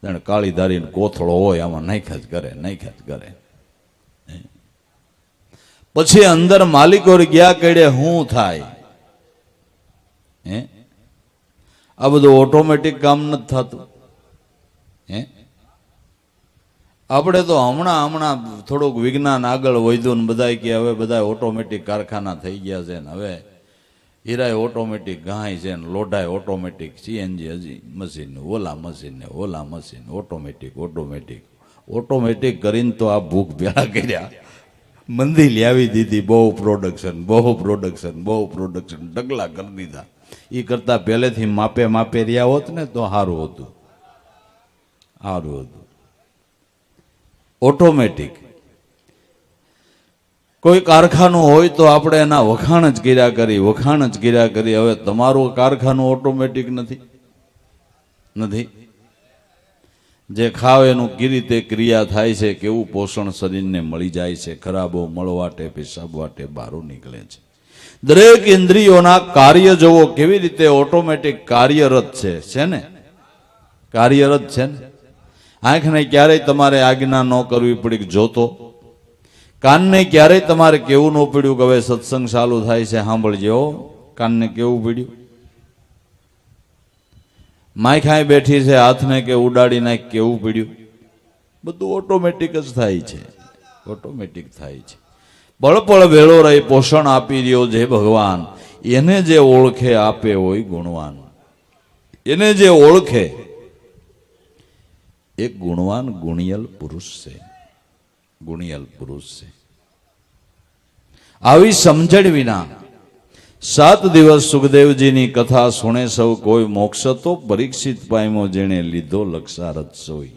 જાણે કાળી ધારીને કોથળો હોય આમાં નાખ્યા જ કરે. પછી અંદર માલિકો ગયા કડે શું થાય? આ બધું ઓટોમેટિક કામ નથી થતું. આપણે તો હમણાં થોડુંક વિજ્ઞાન આગળ વધ્યું ને બધા કે હવે બધા ઓટોમેટિક કારખાના થઈ ગયા છે ને હવે હીરાય ઓટોમેટિક ગાય છે ને લોઢાય ઓટોમેટિક, સીએનજી હજી મશીન, ઓલા મશીન ઓટોમેટિક કરીને તો આ ભૂખ ભેળા કર્યા, મંદી લાવી દીધી. બહુ પ્રોડક્શન ઢગલા કરી દીધા. એ કરતા પહેલેથી માપે રહ્યા હોત ને તો સારું હતું. ઓટોમેટિક કોઈ કારખાનું હોય તો આપણે એના વખાણ જ કર્યા કરી. હવે તમારું કારખાનું ઓટોમેટિક નથી. જે ખાવ એનું કેવી રીતે ક્રિયા થાય છે, કેવું પોષણ શરીરને મળી જાય છે, ખરાબો મળવાટે પેશાબ વાટે બહાર નીકળે છે. દરેક ઇન્દ્રિયોના કાર્ય જોવો કેવી રીતે ઓટોમેટિક કાર્યરત છે ને. આંખને ક્યારેય તમારે આજ્ઞા ન કરવી પડી જોતો. કાનને ક્યારેય તમારે કેવું ન પડ્યું કે હવે સત્સંગ ચાલુ થાય છે સાંભળજો. કાનને કેવું પડ્યું? માયખાઈ બેઠી છે હાથને કે ઉડાડી નાખ કેવું પડ્યું? બધું ઓટોમેટિક જ થાય છે. પળ વેળો રહી પોષણ આપી રહ્યો જે ભગવાન, એને જે ઓળખે આપે હોય ગુણવાન. એને જે ઓળખે એક ગુણવાન ગુણિયલ પુરુષ છે. આવી સમજણ વિના 7 દિવસ સુખદેવજીની કથા સુણે સૌ કોઈ મોક્ષ તો પરીક્ષિત પામ્યો જેણે લીધો લક્ષારથ સોઈ.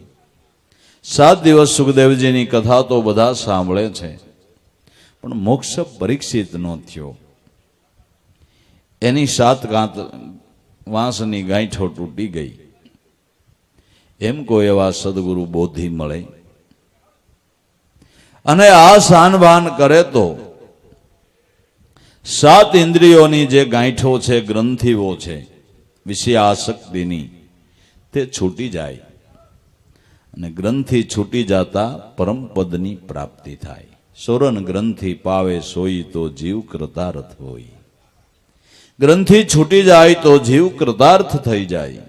7 દિવસ સુખદેવજીની કથા તો બધા સાંભળે છે, પણ મોક્ષ પરીક્ષિત નો થયો. એની 7 વાંસની ગાંઠો તૂટી ગઈ. એમ કોઈ એવા સદગુરુ બોધી મળે અને આ સાનભાન કરે તો 7 ઇન્દ્રિયોની જે ગાંઠો છે, ગ્રંથિઓ છે વિષય આસક્તિની, તે છૂટી જાય અને ગ્રંથિ છૂટી જતા પરમપદની પ્રાપ્તિ થાય. સોરન ગ્રંથિ પાવે સોઈ તો જીવ કૃતાર્થ હોય. ગ્રંથિ છૂટી જાય તો જીવ કૃતાર્થ થઈ જાય.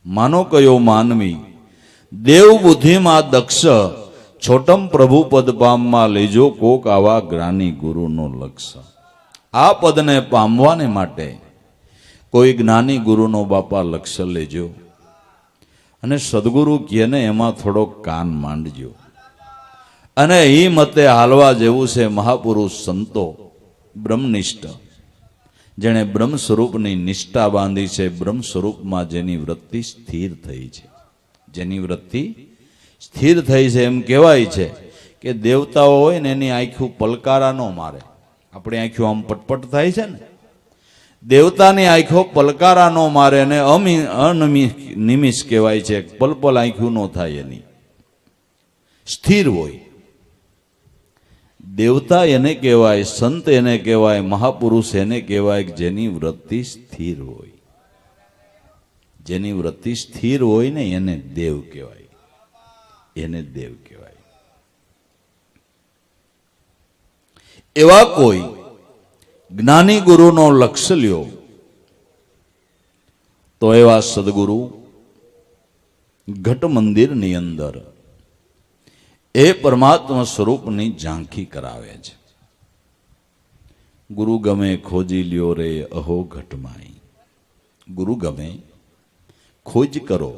માનો કયો માનવી દેવ બુદ્ધિમાં દક્ષ, છોટમ પ્રભુ પદ પામમાં લેજો કોક આવા જ્ઞાની ગુરુનો લક્ષ્ય. આ પદને પામવાને માટે કોઈ જ્ઞાની ગુરુનો બાપા લક્ષ્ય લેજો અને સદગુરુ કહે એમાં થોડોક કાન માંડજો. અને એ મતે હાલવા જેવું છે મહાપુરુષ સંતો, બ્રહ્મનિષ્ઠ, જેણે બ્રહ્મ સ્વરૂપની નિષ્ઠા બાંધી છે. બ્રહ્મ સ્વરૂપમાં જેની વૃત્તિ સ્થિર થઈ છે, એમ કહેવાય છે કે દેવતાઓ હોય ને એની આંખું પલકારા ન મારે. આપણી આંખો આમ પટપટ થાય છે ને, દેવતાની આંખો પલકારા ન મારે અને અનિમિષ કહેવાય છે. પલપલ આંખું ન થાય, એની સ્થિર હોય. દેવતા એને કહેવાય, સંત એને કહેવાય, મહાપુરુષ એને કહેવાય કે જેની વૃત્તિ સ્થિર હોય. જેની વૃત્તિ સ્થિર હોય ને એને દેવ કહેવાય. એવા કોઈ જ્ઞાની ગુરુનો લક્ષ્ય લ્યો તો એવા સદગુરુ ઘટ મંદિરની અંદર એ પરમાત્મા સ્વરૂપની ઝાંખી કરાવે છે. ગુરુ ગમે ખોજી લ્યો રે અહો ઘટમાઈ. ગુરુ ગમે ખોજ કરો.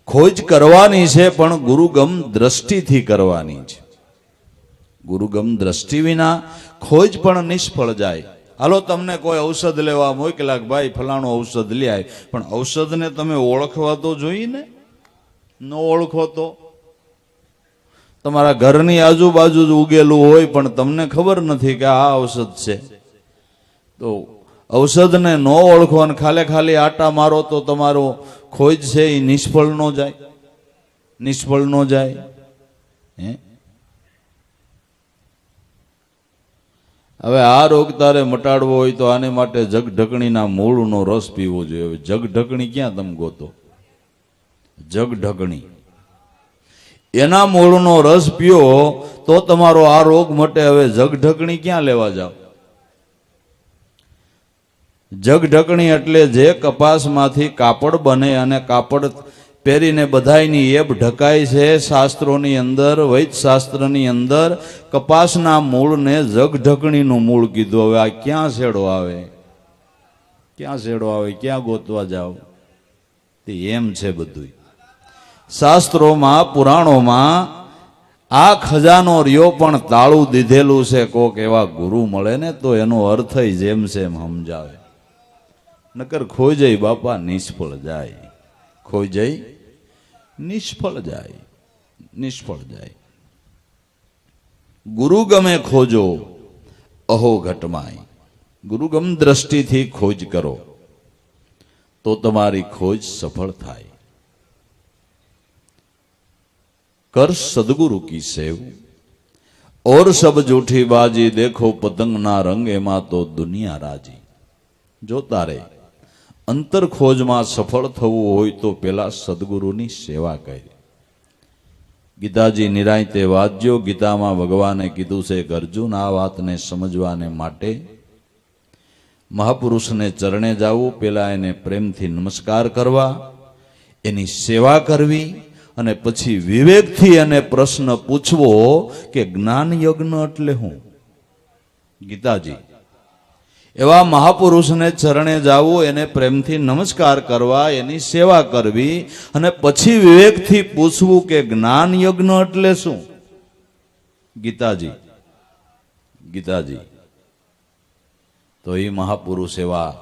ખોજ કરવાની છે પણ ગુરુગમ દ્રષ્ટિથી કરવાની છે. ગુરુગમ દ્રષ્ટિ વિના ખોજ પણ નિષ્ફળ જાય. હાલો તમને કોઈ ઔષધ લેવા મોકલ્યા કે ભાઈ ફલાણું ઔષધ લે આય, પણ ઔષધને તમે ઓળખવા તો જોઈએ ને. ન ઓળખો તો તમારા ઘરની આજુબાજુ જ ઉગેલું હોય પણ તમને ખબર નથી કે આ ઔષધ છે, તો ઔષધને ન ઓળખો અને ખાલી આટા મારો તો તમારો ખોજ છે એ નિષ્ફળ ન જાય. નિષ્ફળ ન જાય? હે, હવે આ રોગ તારે મટાડવો હોય તો આને માટે જગઢકણીના મૂળનો રસ પીવો જોઈએ. હવે જગઢકણી ક્યાં તમે ગોતો? જગઢકણી એના મૂળનો રસ પીઓ તો તમારો આ રોગ મટે. હવે જગઢકણી ક્યાં લેવા જાવ? જગઢકણી એટલે જે કપાસમાંથી કાપડ બને અને કાપડ પહેરીને બધાયની એબ ઢકાય છે. શાસ્ત્રોની અંદર, વૈદ શાસ્ત્રની અંદર કપાસના મૂળને જગઢકણીનું મૂળ કીધું. હવે આ ક્યાં શેડો આવે? ક્યાં શેડો આવે? ક્યાં ગોતવા જાવ? તે એમ છે બધું. શાસ્ત્રોમાં, પુરાણોમાં આ ખજાનો રહ્યો પણ તાળું દીધેલું છે. કોક એવા ગુરુ મળે ને તો એનો અર્થ જેમ છે એમ સમજાવે. નકર ખોઈ જઈ બાપા નિષ્ફળ જાય. ખોઈ જઈ નિષ્ફળ જાય. નિષ્ફળ જાય. ગુરુ ગમે ખોજો અહો ઘટમાય. ગુરુગમ દ્રષ્ટિથી ખોજ કરો તો તમારી ખોજ સફળ થાય. कर सदगुरु की सेव और सब जूठी बाजी. देखो पतंग ना रंग एमा तो दुनिया राजी. जो तारे अंतर खोज में सफल थवुं होय तो पेला सदगुरुनी सेवा करी. गीताजी निरायते वाज्यो. गीता में भगवाने कीधुं छे के अर्जुन आ वातने समजवाने माटे महापुरुष ने चरणे जावुं. पेला एने प्रेमथी नमस्कार करवा, एनी सेवा करवी અને પછી વિવેકથી એને પ્રશ્ન પૂછવો કે જ્ઞાન યજ્ઞ એટલે શું? ગીતાજી એવા મહાપુરુષને ચરણે જાવું, એને પ્રેમથી નમસ્કાર કરવા, એની સેવા કરવી અને પછી વિવેકથી પૂછવું કે જ્ઞાન યજ્ઞ એટલે શું? ગીતાજી ગીતાજી તો એ મહાપુરુષ એવા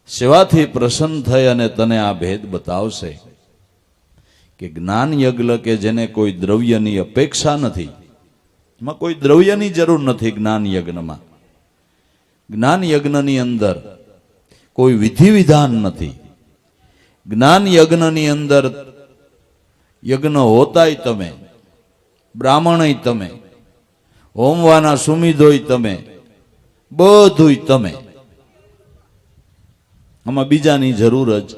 સેવાથી પ્રસન્ન થઈ અને તને આ ભેદ બતાવશે કે જ્ઞાન યજ્ઞ કે જેને કોઈ દ્રવ્યની અપેક્ષા નથી, એમાં કોઈ દ્રવ્યની જરૂર નથી. જ્ઞાન યજ્ઞમાં, જ્ઞાન યજ્ઞની અંદર કોઈ વિધિ વિધાન નથી. જ્ઞાન યજ્ઞની અંદર યજ્ઞ હોતાય તમે, બ્રાહ્મણય તમે, હોમવાના સુમિધોય તમે, બધુંય તમે. આમાં બીજાની જરૂર જ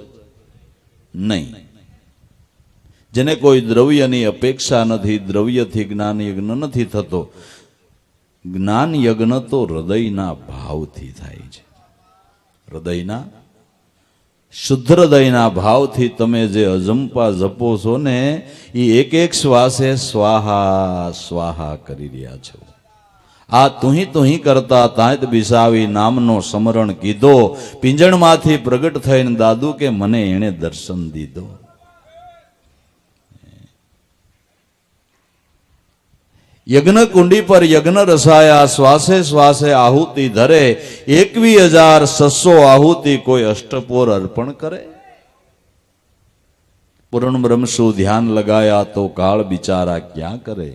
નહીં. જેને કોઈ દ્રવ્યની અપેક્ષા નથી, દ્રવ્યથી જ્ઞાન યજ્ઞ નથી થતો. જ્ઞાન યજ્ઞ તો હૃદયના ભાવથી થાય છે. હૃદયના, શુદ્ધ હૃદયના ભાવથી તમે જે અજંપા જપો છો ને, એ એક એક શ્વાસે સ્વાહા સ્વાહા કરી રહ્યા છો. આ તુહી કરતા તાંત બિસાવી નામનો સમરણ કીધો. પિંજણમાંથી પ્રગટ થઈને દાદુ કે મને એણે દર્શન દીધો. યજ્ઞ કુંડી પર યજ્ઞ રસાયા. શ્વાસે શ્વાસે આહુતિ ધરે. 21,600 આહુતિ કોઈ અષ્ટપોર અર્પણ કરે. પૂર્ણ બ્રહ્મસુ ધ્યાન લગાયા તો કાળ બિચારા ક્યાં કરે.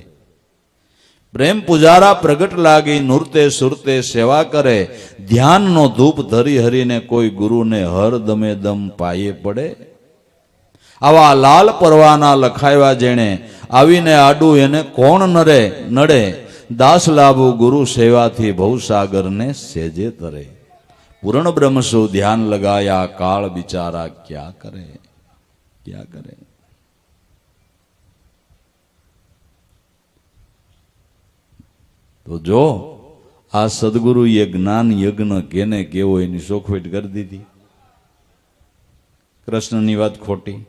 પ્રેમ પુજારા પ્રગટ લાગી. નૃત્ય સુરતે સેવા કરે. ધ્યાનનો ધૂપ ધરી હરીને કોઈ ગુરુને હર દમે દમ પાયે પડે. આવા લાલ પરવાના લખાવ્યા જેણે, આવીને આડું એને કોણ નડે. દાસ લાભુ ગુરુ સેવાથી ભવસાગરને સેજે તરે. પૂર્ણ બ્રહ્મસુ ધ્યાન લગાયા કાળ બિચારા ક્યાં કરે. ક્યાં કરે. તો જો આ સદગુરુએ જ્ઞાન યજ્ઞ કેને કેવો એની ચોખવટ કરી દીધી. કૃષ્ણની વાત ખોટી,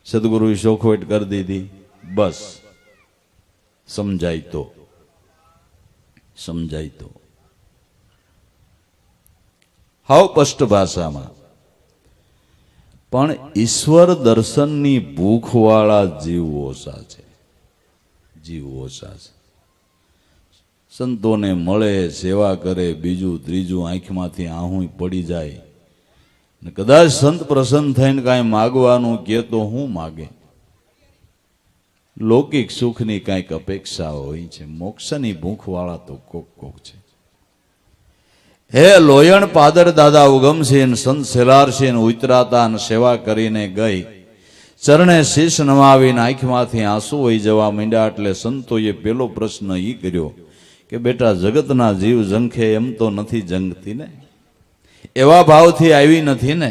સદગુરુએ ચોખવટ કરી દીધી. બસ સમજાય તો સમજાય તો. હાવ સ્પષ્ટ ભાષામાં. પણ ઈશ્વર દર્શનની ભૂખવાળા જીવ ઓછા છે. જીવ ઓછા છે. સંતોને મળે, સેવા કરે, બીજું ત્રીજું આંખમાંથી આહું પડી જાય. કદાચ સંત પ્રસન્ન થઈને કાંઈ માગવાનું કે તો હું માગે. લૌકિક સુખની કાંઈક અપેક્ષા હોય છે. મોક્ષની ભૂખવાળા તો કોક કોક છે. હે લોયણ પાદર દાદા ઉગમસિંહ સંત સેલારસિંહ ઉતરાતા સેવા કરીને ગઈ. ચરણે શીશ નમાવીને આંખમાંથી આંસુ વહી જવા માંડ્યા. એટલે સંતોએ પેલો પ્રશ્ન ઈ કર્યો કે બેટા, જગતના જીવ ઝંખે એમ તો નથી જંગતી ને? એવા ભાવથી આવી નથી ને?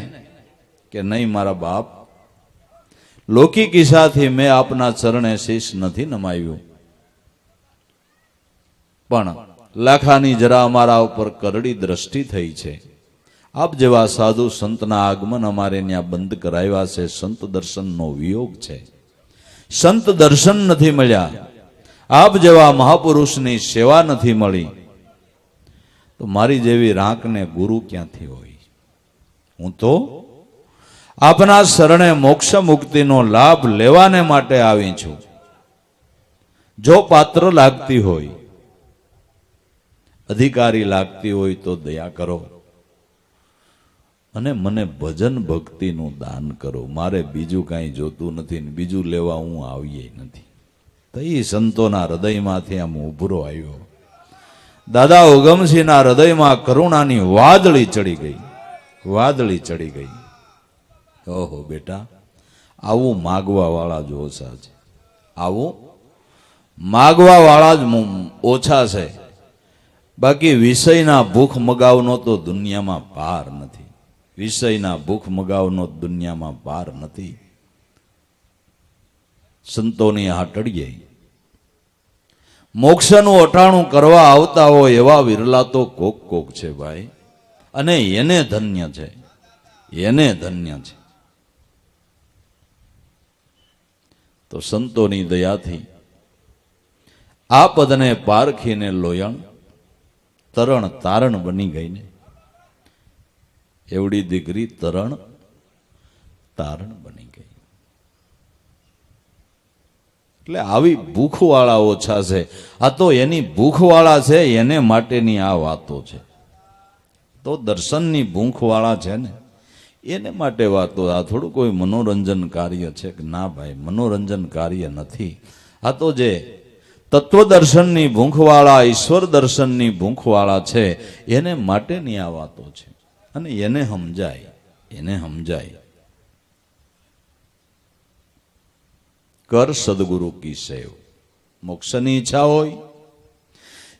કે નહીં મારા બાપ, લૌકિક ઈચ્છાથી મેં આપના ચરણે શીશ નથી નમાવ્યું, પણ લાખાની જરા અમારા ઉપર કરડી દ્રષ્ટિ થઈ છે. આપ જેવા સાધુ સંતના આગમન અમારે ત્યાં બંધ કરાવ્યા છે. સંત દર્શનનો વિયોગ છે. સંત દર્શન નથી મળ્યા, આપ જેવા મહાપુરુષની સેવા નથી મળી, તો મારી જેવી રાંકને ગુરુ ક્યાંથી હોય? હું તો આપના શરણે મોક્ષ મુક્તિનો લાભ લેવાને માટે આવી છું. જો પાત્ર લાગતી હોય, અધિકારી લાગતી હોય તો દયા કરો અને મને ભજન ભક્તિનું દાન કરો. મારે બીજું કાંઈ જોતું નથી ને બીજું લેવા હું આવીએ નથી. તો એ સંતોના હૃદયમાંથી આમ ઉભરો આવ્યો. દાદા ઉગમસિંહના હૃદયમાં કરુણાની વાદળી ચડી ગઈ, વાદળી ચડી ગઈ. ઓહો બેટા, આવું માગવા વાળા જ ઓછા છે. આવું માગવા વાળા જ ઓછા છે. બાકી વિષયના ભૂખ મગાવનો તો દુનિયામાં પાર નથી. વિષયના ભૂખ મગાવનો દુનિયામાં પાર નથી. સંતોની હાટડીએ મોક્ષનું અટાણું કરવા આવતા હોય એવા વિરલા તો કોક કોક છે ભાઈ, અને એને ધન્ય છે, એને ધન્ય છે. તો સંતોની દયાથી આ પદને પારખીને લોયણ તરણ તારણ બની ગઈ ને. એવડી દીકરી તરણ તારણ બની ગઈ. એટલે આવી ભૂખવાળા ઓછા છે. આ તો એની ભૂખવાળા છે, એને માટેની આ વાતો છે. તો દર્શનની ભૂખવાળા છે ને, એને માટે વાતો. આ થોડું કોઈ મનોરંજન કાર્ય છે કે ના ભાઈ, મનોરંજન કાર્ય નથી. આ તો જે તત્વદર્શનની ભૂખવાળા, ઈશ્વર દર્શનની ભૂખવાળા છે, એને માટેની આ વાતો છે. અને એને સમજાય, એને સમજાય. કર સદગુરુ કી સેવ. મોક્ષની ઈચ્છા હોય,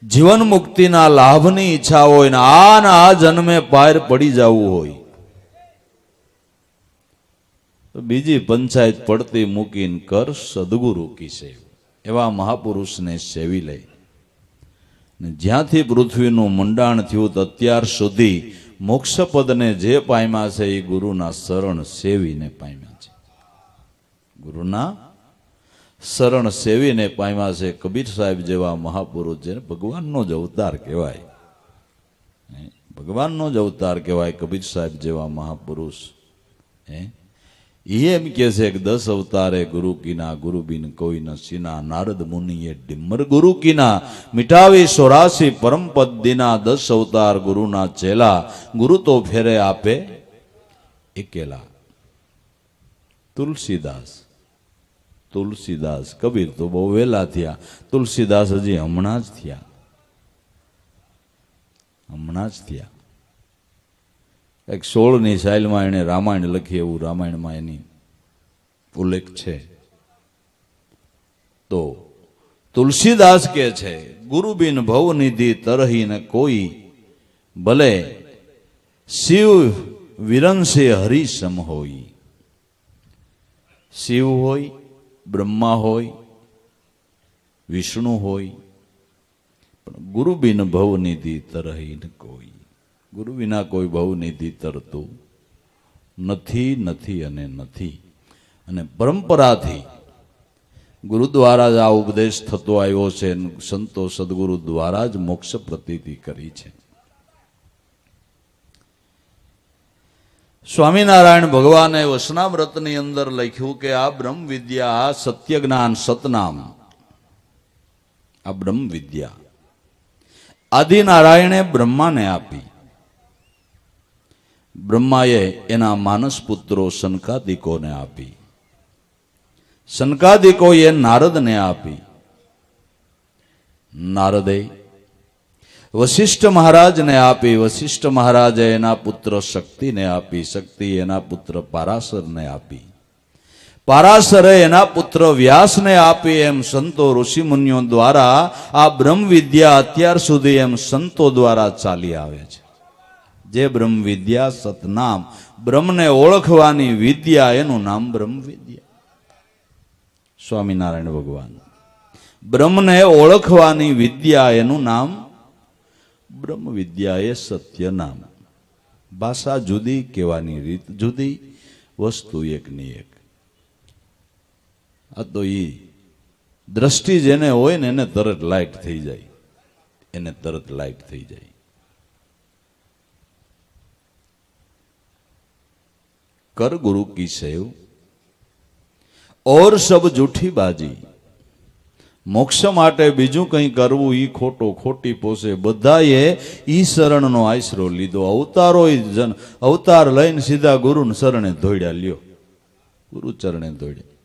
જીવન મુક્તિના લાભની ઈચ્છા હોય, ને આ જન્મે પાર પડી જવું હોય, તો બીજી પંચાયત પડતી મૂકીને કર સદગુરુ કી સેવ. એવા મહાપુરુષને સેવી લે. ને જ્યાંથી પૃથ્વીનું મંડાણ થયું તો અત્યાર સુધી મોક્ષપદને જે પામ્યા છે એ ગુરુના શરણ સેવીને પામ્યા છે. ગુરુના શરણ સેવીને પામ્યા છે. કબીર સાહેબ જેવા મહાપુરુષ, જેને ભગવાનનો જ અવતાર કહેવાય, ભગવાનનો જ અવતાર કહેવાય કબીર સાહેબ જેવા મહાપુરુષ. એમ કે છે કે 10 અવતારે ગુરુ કીના, ગુરુ બિન કોઈ ન સીના. નારદ મુનિએ ડિમ્મર ગુરુ કીના, મિટાવી 84 પરમપદ દીના. 10 અવતાર ગુરુના ચેલા, ગુરુ તો ફેરે આપે એકેલા. તુલસીદાસ, તુલસીદાસ. કબીર તો બહુ વહેલા થયા, તુલસીદાસ હજી હમણાં જ થયા, હમણાં જ થયા. એક 16ની સાલમાં એને રામાયણ લખી, એવું રામાયણમાં એની ઉલ્લેખ છે. તો તુલસીદાસ કે છે, ગુરુ બિન ભવનિધિ તરહી ન કોઈ, ભલે શિવ વિરંશે હરિ સમ હોય. શિવ હોય, બ્રહ્મા હોય, વિષ્ણુ હોય, પણ ગુરુ બિન ભવનિધિ તરહી ન કોઈ. ગુરુ વિના કોઈ ભવનિધિ તરતું નથી, નથી અને નથી. અને પરંપરાથી ગુરુ દ્વારા જ આ ઉપદેશ થતો આવ્યો છે. સંતો સદગુરુ દ્વારા જ મોક્ષ પ્રતીતિ કરી છે. સ્વામિનારાયણ ભગવાને વસનાવ્રતની અંદર લખ્યું કે આ બ્રહ્મ વિદ્યા, આ સત્ય જ્ઞાન સતનામ, આ બ્રહ્મ વિદ્યા આદિનારાયણે બ્રહ્માને આપી. બ્રહ્માએ એના માનસ પુત્રો સનકાદિકોને આપી. સનકાદિકોએ નારદને આપી. નારદે વશિષ્ઠ મહારાજને આપી. વશિષ્ઠ મહારાજે એના પુત્ર શક્તિને આપી. શક્તિ એના પુત્ર પારાશરને આપી. પારાશરે એના પુત્ર વ્યાસને આપી એમ સંતો ઋષિમુનિઓ દ્વારા આ બ્રહ્મ વિદ્યા અત્યાર સુધી એમ સંતો દ્વારા ચાલી આવે છે. જે બ્રહ્મ વિદ્યા સતનામ, બ્રહ્મને ઓળખવાની વિદ્યા, એનું નામ બ્રહ્મ વિદ્યા. સ્વામિનારાયણ ભગવાન, બ્રહ્મને ઓળખવાની વિદ્યા, એનું નામ બ્રહ્મ વિદ્યા. એ સત્ય નામ. ભાષા જુદી, કહેવાની રીત જુદી, વસ્તુ એકની એક. આ તો ઈ દ્રષ્ટિ જેને હોય ને એને તરત લાઈટ થઈ જાય, એને તરત લાઈટ થઈ જાય. कर गुरु की सेव और सब जूठी बाजी. मोक्ष માટે બીજું કંઈ કરવું ઈ ખોટો, ખોટી પોસે. બધાએ ઈ શરણનો આશરો લીધો. અવતાર લઈને સીધા ગુરુને શરણે દોડ્યા. લ્યો, ગુરુ ચરણે દોડ્યા.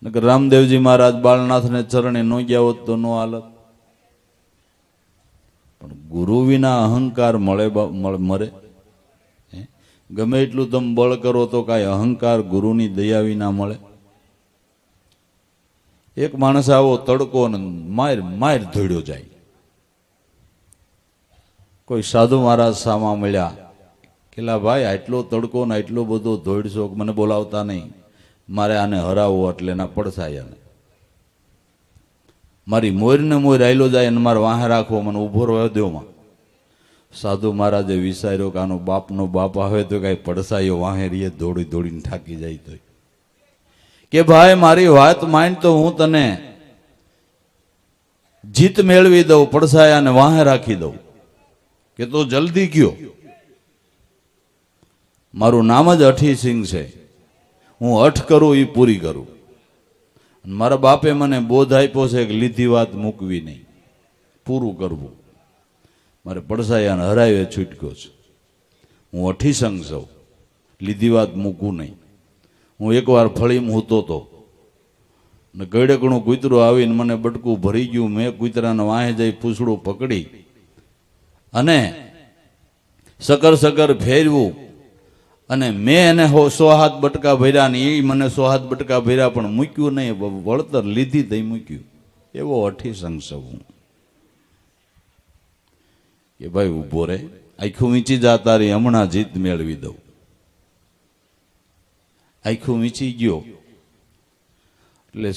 નકર રામદેવજી મહારાજ બાળનાથને ચરણે ન ગયા હોત તો નો હાલત. પણ ગુરુ વિના અહંકાર મરે? ગમે એટલું તમે બળ કરો તો કાંઈ અહંકાર ગુરુની દયા વિના મળે? એક માણસ આવો તડકો ને માર ધોડ્યો જાય. કોઈ સાધુ મહારાજ સામા મળ્યા, કેલા ભાઈ આટલો તડકો ને આટલો બધો ધોડશો, મને બોલાવતા નહીં, મારે આને હરાવવો એટલે એના પડસાયા ને મારી મોરને મોર આયલો જાય અને મારે વાહે રાખવો, મને ઉભો રહ્યો દેવમાં. સાધુ મહારાજે વિચાર્યો કે આનો બાપનો બાપ આવે તો કઈ પડસાયો વાહે રીએ દોડી દોડીને થાકી જાય તો કે ભાઈ મારી વાત માન તો હું તને જીત મેળવી દઉં, પડસાયાને વાહે રાખી દઉં. કે તો જલ્દી કયો. મારું નામ જ અઠીસિંહ છે, હું અઠ કરું એ પૂરી કરું. મારા બાપે મને બોધ આપ્યો છે કે લીધી વાત મૂકવી નહીં, પૂરું કરવું. મારે પડસાયાને હરાવે છૂટક્યો છે. હું અઠીસંગ છું, લીધી વાત મૂકવું નહીં. હું એકવાર ફળીમાં હૂતો હતો ને ગળેકણું કૂતરું આવીને મને બટકું ભરી ગયું. મેં કૂતરાને વાહે જઈ પૂછડું પકડી અને સકર સકર ફેરવું અને મેં એને 100 હાથ બટકા ભર્યા ને એ મને 100 હાથ બટકા ભર્યા, પણ મૂક્યું નહીં. વળતર લીધી તઈ મૂક્યું. એવો અઠીસંગ છું હું. કે ભાઈ ઉભો રે, આખું વીંચી જા, તારી હમણાં જીત મેળવી દઉં. આખું વીંચી ગયો એટલે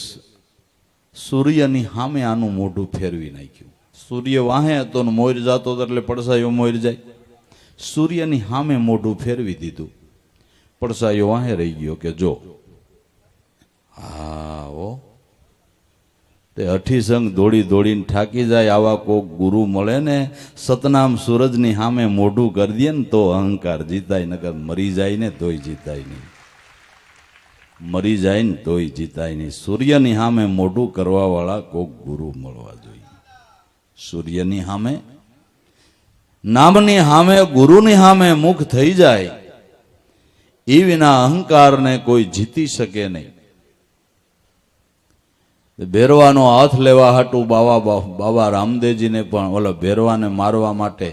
સૂર્યની સામે આનું મોઢું ફેરવી નાખ્યું. સૂર્ય વાહે હતો ને મોર જાતો હતો એટલે પડસાયો મોર જાય. સૂર્યની સામે મોઢું ફેરવી દીધું, પડસાયો વાહે રહી ગયો. કે જો હા ઓ તે અઠીસંગ દોડી દોડીને થાકી જાય. આવા કોક ગુરુ મળે ને સતનામ સૂરજની સામે મોઢું કરી દે ને તો અહંકાર જીતાય, નકર મરી જાય ને તોય જીતાય નહીં. મરી જાય ને તોય જીતાય નહીં. સૂર્યની સામે મોઢું કરવા વાળા કોક ગુરુ મળવા જોઈએ. સૂર્યની સામે, નામની સામે, ગુરુની સામે મુખ થઈ જાય એ વિના અહંકારને કોઈ જીતી શકે નહીં. ભેરવાનો હાથ લેવા હાટું બાબા રામદેવજીને પણ, ઓલા ભેરવાને મારવા માટે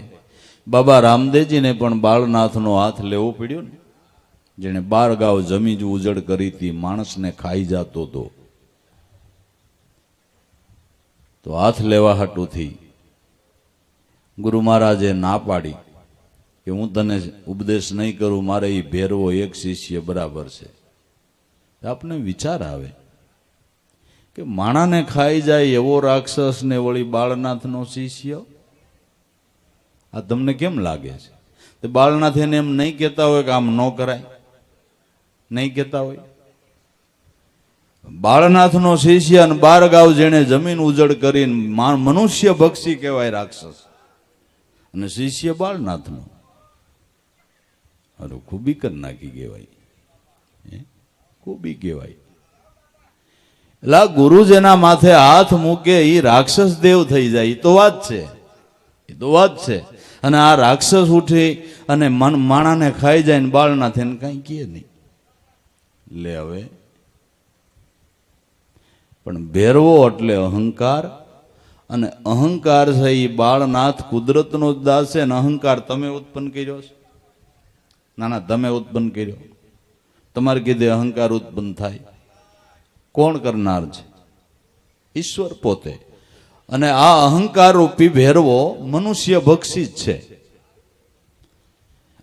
બાબા રામદેવજીને પણ બાળનાથનો હાથ લેવો પડ્યો ને. જેને 12 ગાવ જમીન ઉજળ કરી હતી, માણસને ખાઈ જતો હતો, તો હાથ લેવા હાટુથી ગુરુ મહારાજે ના પાડી કે હું તને ઉપદેશ નહીં કરું, મારે એ ભેરવો એક શિષ્ય બરાબર છે. આપને વિચાર આવે કે માણાને ખાઈ જાય એવો રાક્ષસ ને વળી બાળનાથનો શિષ્ય. આ તમને કેમ લાગે છે? તો બાળનાથ એને એમ નહીં કહેતા હોય કે આમ ન કરાય? નહીં કહેતા હોય? બાળનાથનો શિષ્ય અને 12 ગાવ જેને જમીન ઉજળ કરીને મનુષ્ય ભક્ષી કહેવાય રાક્ષસ, અને શિષ્ય બાળનાથનો. અરે ખૂબી કર નાખી કહેવાય, ખૂબી કહેવાય. એટલે ગુરુ જેના માથે હાથ મૂકે એ રાક્ષસ દેવ થઈ જાય. એ તો વાત છે, એ તો વાત છે. અને આ રાક્ષસ ઉઠી અને માણાને ખાઈ જાય ને બાળનાથ એને કઈ કહે નહીં. લે હવે પણ ભેરવો એટલે અહંકાર, અને અહંકાર છે એ બાળનાથ કુદરતનો જ દાસ છે. ને અહંકાર તમે ઉત્પન્ન કર્યો છે? ના ના, તમે ઉત્પન્ન કર્યો. તમારે કીધે અહંકાર ઉત્પન્ન થાય? કોણ કરનાર છે? ઈશ્વર પોતે. અને આ અહંકાર રૂપી ભેરવો મનુષ્ય ભક્ષી જ છે.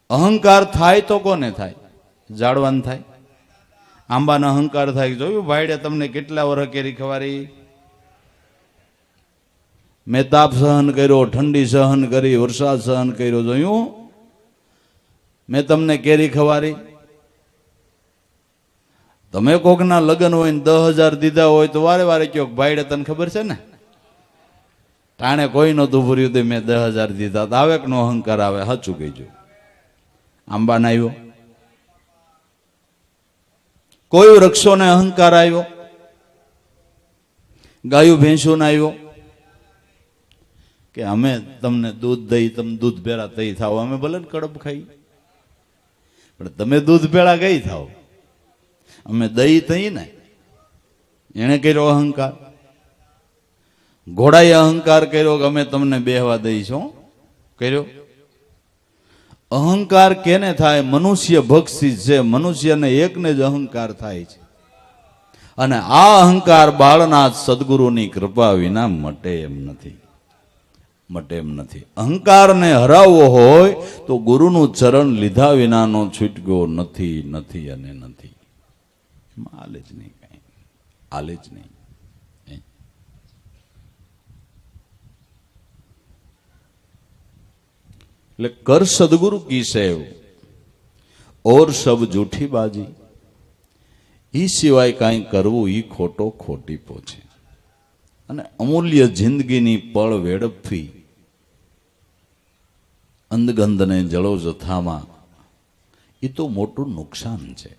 અહંકાર થાય તો કોને થાય? જાળવાન થાય. આંબાનો અહંકાર થાય. જોયું ભાઈડે તમને કેટલા વર્ષ કેરી ખવારી? મેં તાપ સહન કર્યો, ઠંડી સહન કરી, વરસાદ સહન કર્યો. જોયું મેં તમને કેરી ખવારી? તમે કોકના લગ્ન હોય ને 10,000 દીધા હોય તો વારે વારે કયો ભાઈડે તને ખબર છે ને ટાણે કોઈ નતું ભર્યું તે મેં 10,000 દીધા. તો આવે કે નો અહંકાર આવે? સાચું કહેજો. આંબાને આવ્યો? કોઈ વૃક્ષોને અહંકાર આવ્યો? ગાયું ભેંસોને આવ્યો? કે અમે તમને દૂધ દઈ, તમે દૂધ ભેળા તઈ થાવ, અમે ભલે ને કડપ ખાઈ, પણ તમે દૂધ ભેળા ગઈ થાવ, અમે દઈ તઈ ને. એને કર્યો અહંકાર. ઘોડાએ અહંકાર કર્યો કે અમે તમને બેહવા દઈશું. કર્યો. અહંકાર કેને થાય? મનુષ્ય ભક્ષી છે. મનુષ્યને એકને જ અહંકાર થાય છે. અને આ અહંકાર બાળનાથ સદગુરુની કૃપા વિના મટે એમ નથી. મટે એમ નથી. અહંકારને હરાવવો હોય તો ગુરુનું ચરણ લીધા વિનાનો છૂટકો નથી, નથી અને નથી. એમાં આલે જ નહીં, કઈ આલે જ નહીં. એટલે કર સદગુરુ કી સેવ ઓર સબ જૂઠી બાજી. ઈ સિવાય કાંઈ કરવું ઈ ખોટો ખોટી પોછે. અને અમૂલ્ય જિંદગીની પળ વેડફવી અંધગંધને જળો જથામાં, એ તો મોટું નુકસાન છે.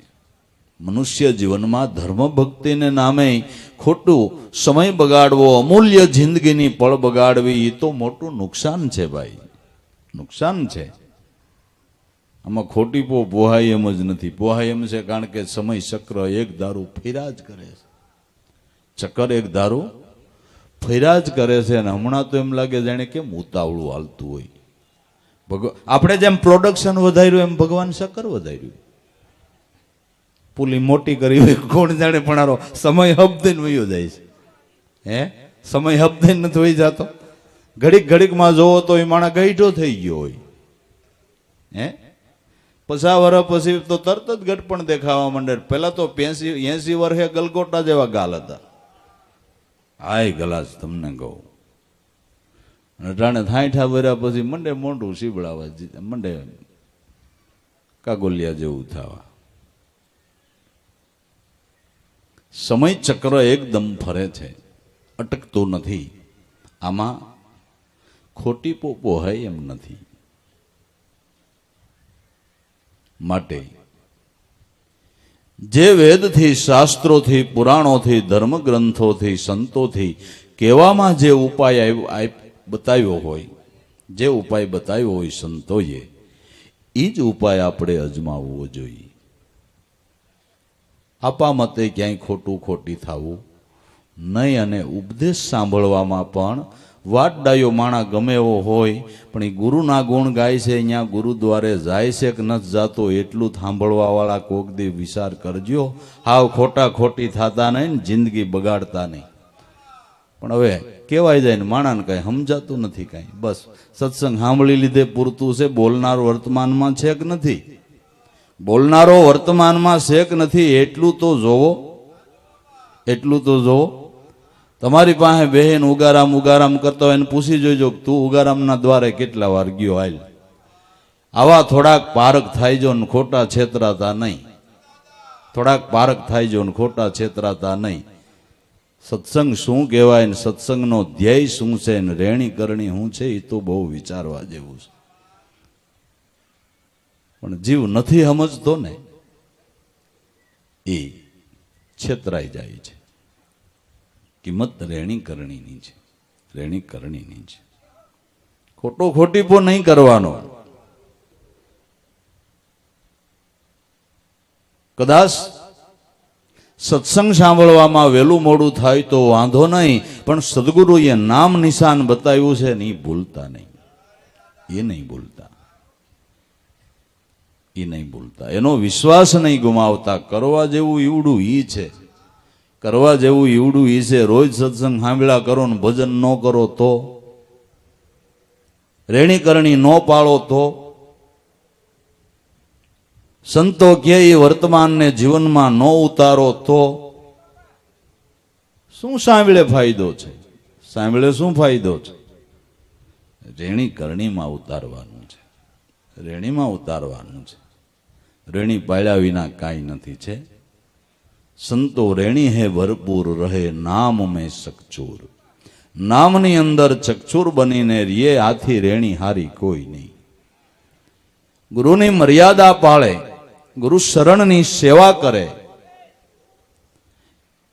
મનુષ્ય જીવનમાં ધર્મ ભક્તિને નામે ખોટું સમય બગાડવો, અમૂલ્ય જિંદગીની પળ બગાડવી, એ તો મોટું નુકસાન છે ભાઈ, નુકસાન છે. આમાં ખોટી પોહાય એમ જ નથી. પોહાય એમ છે કારણ કે સમય ચક્ર એક ધારું ફેરા જ કરે છે. ચક્કર એક ધારું ફેરા જ કરે છે. અને હમણાં તો એમ લાગે જાણે કેમ ઉતાવળું હાલતું હોય. આપણે જેમ પ્રોડક્શન વધાર્યું એમ ભગવાન ચક્કર વધાર્યું. પુલી મોટી કરી હોય કોણ જાણે, પણ સમય હબદે વયો જાય છે. હે સમય હબદે નથી વહી જતો. ઘડીક ઘડીકમાં જોવો તો એ માણસ ગઈઢો થઈ ગયો હોય. હે 50 વર્ષ પછી તો તરત જ ગટપણ દેખાવા માંડે. પેલા તો 80 વર્ષે ગલગોટા જેવા ગાલ હતા. આય ગલાસ તમને કહું. અટાણે 60 વર્ષ પછી મંડે મોઢું સીબડાવા મંડે, કાગોલિયા જેવું થવા. સમય ચક્ર એકદમ ફરે છે, અટકતું નથી. આમાં ખોટી પોહાય એમ નથી. માટે જે વેદથી, શાસ્ત્રોથી, પુરાણોથી, ધર્મગ્રંથોથી, સંતોથી કહેવામાં જે ઉપાય બતાવ્યો હોય, જે ઉપાય બતાવ્યો હોય સંતોએ, એ જ ઉપાય આપણે અજમાવવો જોઈએ. આપા મતે ક્યાંય ખોટી થવું નહીં. અને ઉપદેશ સાંભળવામાં પણ વાટડાયો માણા ગમે એવો હોય, પણ એ ગુરુના ગુણ ગાય છે, અહીંયા ગુરુદ્વારે જાય છે કે નથી જાતો, એટલું સાંભળવા વાળા કોક દી વિચાર કરજો. હાવ ખોટી થતા નહીં ને જિંદગી બગાડતા નહીં. પણ હવે કહેવાય જાય ને માણાને કઈ સમજાતું નથી કઈ. બસ સત્સંગ સાંભળી લીધે પૂરતું છે. બોલનારો વર્તમાનમાં છે કે નથી? બોલનારો વર્તમાનમાં છે કે નથી એટલું તો જોવો, એટલું તો જોવો. તમારી પાસે બહેન ઉગારામ કરતા હોય એને પૂછી જોઈજો તું ઉગારામના દ્વારે કેટલા વાર ગયો. હાલ આવા થોડાક પારક થાય જો ને ખોટા છેતરાતા નહીં. થોડાક પારક થાય જો ને ખોટા છેતરાતા નહીં. સત્સંગ શું કહેવાય ને સત્સંગનો ધ્યેય શું છે ને રેણી કરણી શું છે, એ તો બહુ વિચારવા જેવું છે. પણ જીવ નથી સમજતો ને એ છેતરાઈ જાય છે. કિંમત રેણી કરણીની છે, રેણી કરણીની છે. ખોટીપો નહીં કરવાનો. કદાચ સત્સંગ સાંભળવામાં વહેલું મોડું થાય તો વાંધો નહીં, પણ સદગુરુએ નામ નિશાન બતાવ્યું છે ને એ ભૂલતા નહીં. એ નહીં ભૂલતા. એ નહીં ભૂલતા, એનો વિશ્વાસ નહીં ગુમાવતા. કરવા જેવું ઈવડું ઈ છે, કરવા જેવું ઈવડું ઈ છે. રોજ સત્સંગ સાંભળ્યા કરો ને ભજન ન કરો તો, રેણી કરણી ન પાળો તો, સંતો કે એ વર્તમાનને જીવનમાં ન ઉતારો તો શું સાંભળે ફાયદો છે? સાંભળે શું ફાયદો છે? રેણી કરણીમાં ઉતારવાનું છે, રેણીમાં ઉતારવાનું છે. રેણી પાળ્યા વિના કાંઈ નથી છે. સંતો રેણી હે ભરપૂર રહે નામ મેં સકચૂર. નામની અંદર ચકચૂર બનીને રીએ આથી રેણી હારી કોઈ નહીં. ગુરુની મર્યાદા પાળે, ગુરુ શરણની સેવા કરે,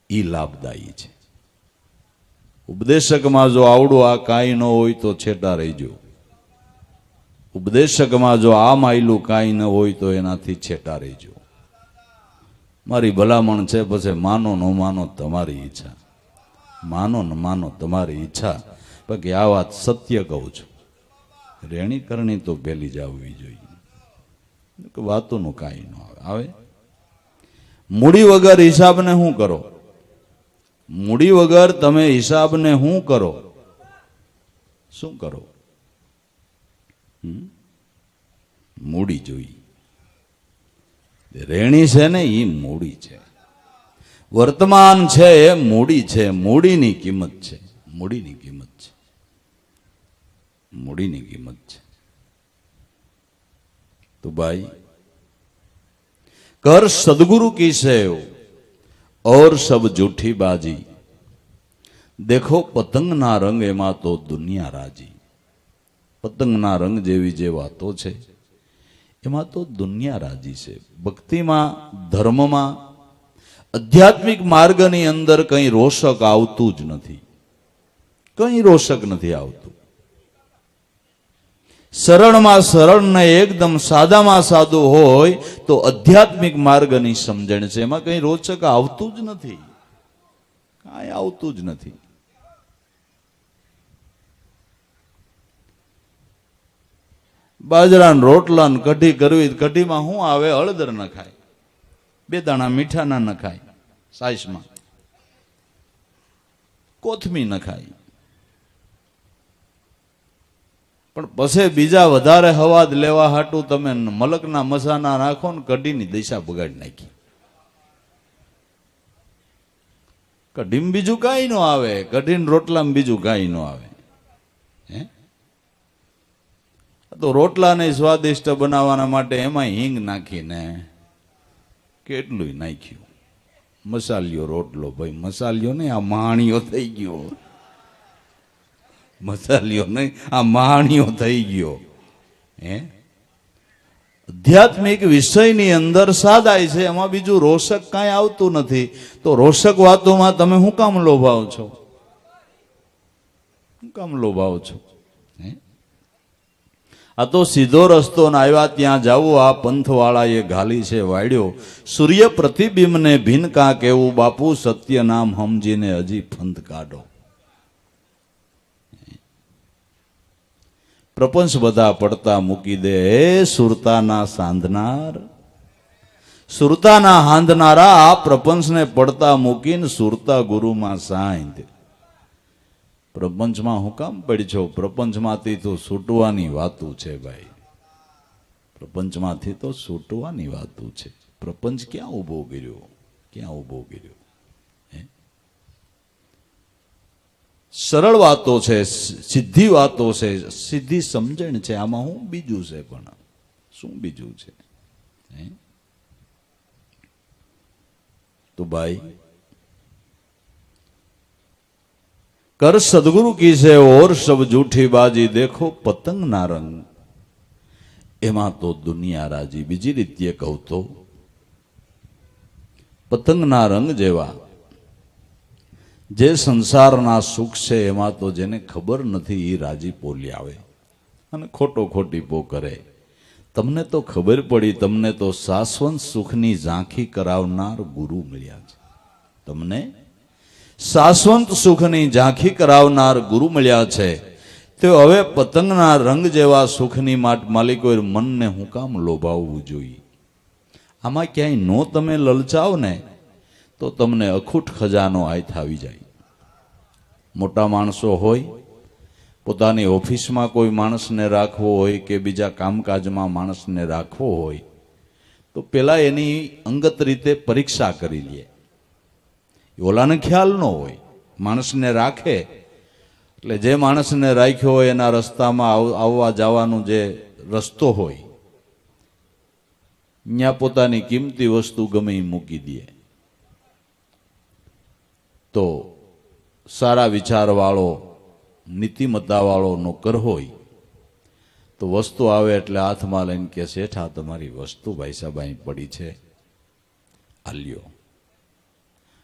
ઈ લાભદાયી છે. ઉપદેશકમાં જો આવડું આ કાંઈ ન હોય તો છેટા રહીજો. ઉપદેશકમાં જો આ માયલું કાંઈ ન હોય તો એનાથી છેટા રહીજો. મારી ભલામણ છે, પછી માનો ન માનો તમારી ઈચ્છા, માનો ન માનો તમારી ઈચ્છા. બાકી આ વાત સત્ય કહું છું, રેણી કરણી તો પેલી જ આવવી જોઈએ. વાતોનું કાંઈ ન આવે. મૂડી વગર હિસાબને શું કરો? મૂડી વગર તમે હિસાબને શું કરો? શું કરો? મૂડી જોઈ. રેણી છે ને એ મૂડી છે, વર્તમાન છે એ મૂડી છે. મૂડીની કિંમત છે, મૂડીની કિંમત છે, મૂડીની કિંમત છે. तो भाई कर सदगुरु की सेव और सब जूठी बाजी. देखो पतंग ना रंग एमा तो दुनिया राजी. पतंग ना रंग जेवी जे वातो छे एमा तो दुनिया राजी छे. भक्तिमां, धर्ममां, आध्यात्मिक मार्गनी अंदर कई रोषक आवतुं ज नथी, कई रोषक नथी आवतुं. सरळमां सरळ ने एकदम सादामां सादुं होय तो आध्यात्मिक मार्गनी समजण छे. एमां कई रोचक आवतुं ज नथी, कांई आवतुं ज नथी. बाजरा रोटला ने कढ़ी करवी, कढ़ी में शू आवे? हळदर नखाय, बे दाणा मीठा ना नखाय, साइस में कोथमी नखाय. पण पछे बीजा वधारे हवाद लेवा हाटू तमे मलकना मसाना नाखो ने कढ़ीनी दिशा बगाड़ी नाखी. कढ़ीमां बीजुं कांई न आवे, कढ़ीने रोटलामां बीजुं कांई न आवे. तो रोटला ने स्वादिष्ट बनावाना माटे एमां हींग नाखीने કેટલું નાખ્યું. મસાલિયો રોટલો, ભાઈ મસાલિયો નહીં, આ મહાણીઓ થઈ ગયો. મસાલિયો નહીં, આ મહાણીઓ થઈ ગયો. આધ્યાત્મિક વિષયની અંદર સાદાઈ છે, એમાં બીજું રોષક કાંઈ આવતું નથી. તો રોષક વાતોમાં તમે શું કામ લોભાવ છો? શું કામ લોભાવ છો? આ તો સીધો રસ્તો ને આવ્યા ત્યાં જાવું. આ પંથવાળાએ ઘાલી છે વાડ્યો, સૂર્ય પ્રતિબિંબને ભીન કાં કેવું. બાપુ સત્ય નામ સમજીને હજી ફંત કાઢો. પ્રપંચ બધા પડતા મૂકી દે. સુરતાના સાંધનાર, સુરતાના હાંધનારા આ પ્રપંચને પડતા મૂકીને સુરતા ગુરુમાં સાંધ. પ્રપંચમાં હું કામ પડ્યો? પ્રપંચમાંથી તો છૂટવાની વાતું છે ભાઈ. પ્રપંચમાંથી તો છૂટવાની વાતું છે. પ્રપંચ ક્યાં ઊભો કર્યો? ક્યાં ઊભો કર્યો? સરળ વાતો છે, સીધી વાતો છે, સીધી સમજણ છે. આમાં શું બીજું છે? પણ શું બીજું છે? તો ભાઈ कर सदगुरु की से और सब जूठी बाजी. देखो पतंग ना रंग एमा तो दुनिया राजी. बीजी रीते कहूं तो पतंग ना रंग जेवा जे संसारना सुख से एमा तो जेने खबर नहीं ई राजी पोली आवे अने खोटो खोटी पो करे. तमने तो खबर पड़ी, तमने तो शाश्वत सुखनी झांकी करावनार गुरु मिल्या छे. तमने शाश्वत सुखनी झांकी करावनार गुरु મળ્યા છે. તો હવે પતંગના રંગ જેવા સુખની માલિકોએ મનને હું કામ લોભાવવું જોઈએ? આમાં ક્યાંય નો તમે લલચાવ ને તો તમને અખૂટ ખજાનો હાથ આવી જાય. મોટા માણસો હોય, પોતાની ઓફિસમાં કોઈ માણસને રાખવો હોય કે બીજા કામકાજમાં માણસને રાખવો હોય તો પેલા એની અંગત રીતે પરીક્ષા કરી લે. ઓલાને ખ્યાલ ન હોય, માણસને રાખે એટલે જે માણસને રાખ્યો હોય એના રસ્તામાં આવવા જવાનું જે રસ્તો હોય ત્યાં પોતાની કિંમતી વસ્તુ ગમે એ મૂકી દે. તો સારા વિચારવાળો નીતિમત્તાવાળો નોકર હોય તો વસ્તુ આવે એટલે હાથમાં લઈને કે શેઠ આ તમારી વસ્તુ ભાઈ સાહેબ અહીં પડી છે, આલ્યો.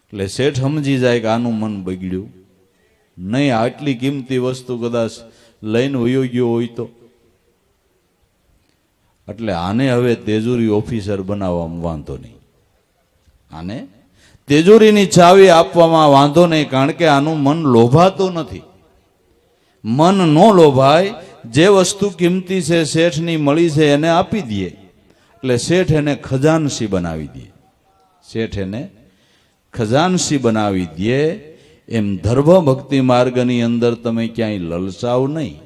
એટલે શેઠ સમજી જાય કે આનું મન બગડ્યું નહીં, આટલી કિંમતી વસ્તુ કદાચ લઈને વયો ગયો હોય તો. એટલે આને હવે તેજુરી ઓફિસર બનાવવામાં વાંધો નહીં, આને તેજુરીની ચાવી આપવામાં વાંધો નહીં, કારણ કે આનું મન લોભાતું નથી. મન ન લોભાય, જે વસ્તુ કિંમતી છે શેઠની મળી છે એને આપી દે એટલે શેઠ એને ખજાનસી બનાવી દે. શેઠ એને ખજાનસી બનાવી દે. એમ ધર્મ ભક્તિ માર્ગની અંદર તમે ક્યાંય લલચાવ નહીં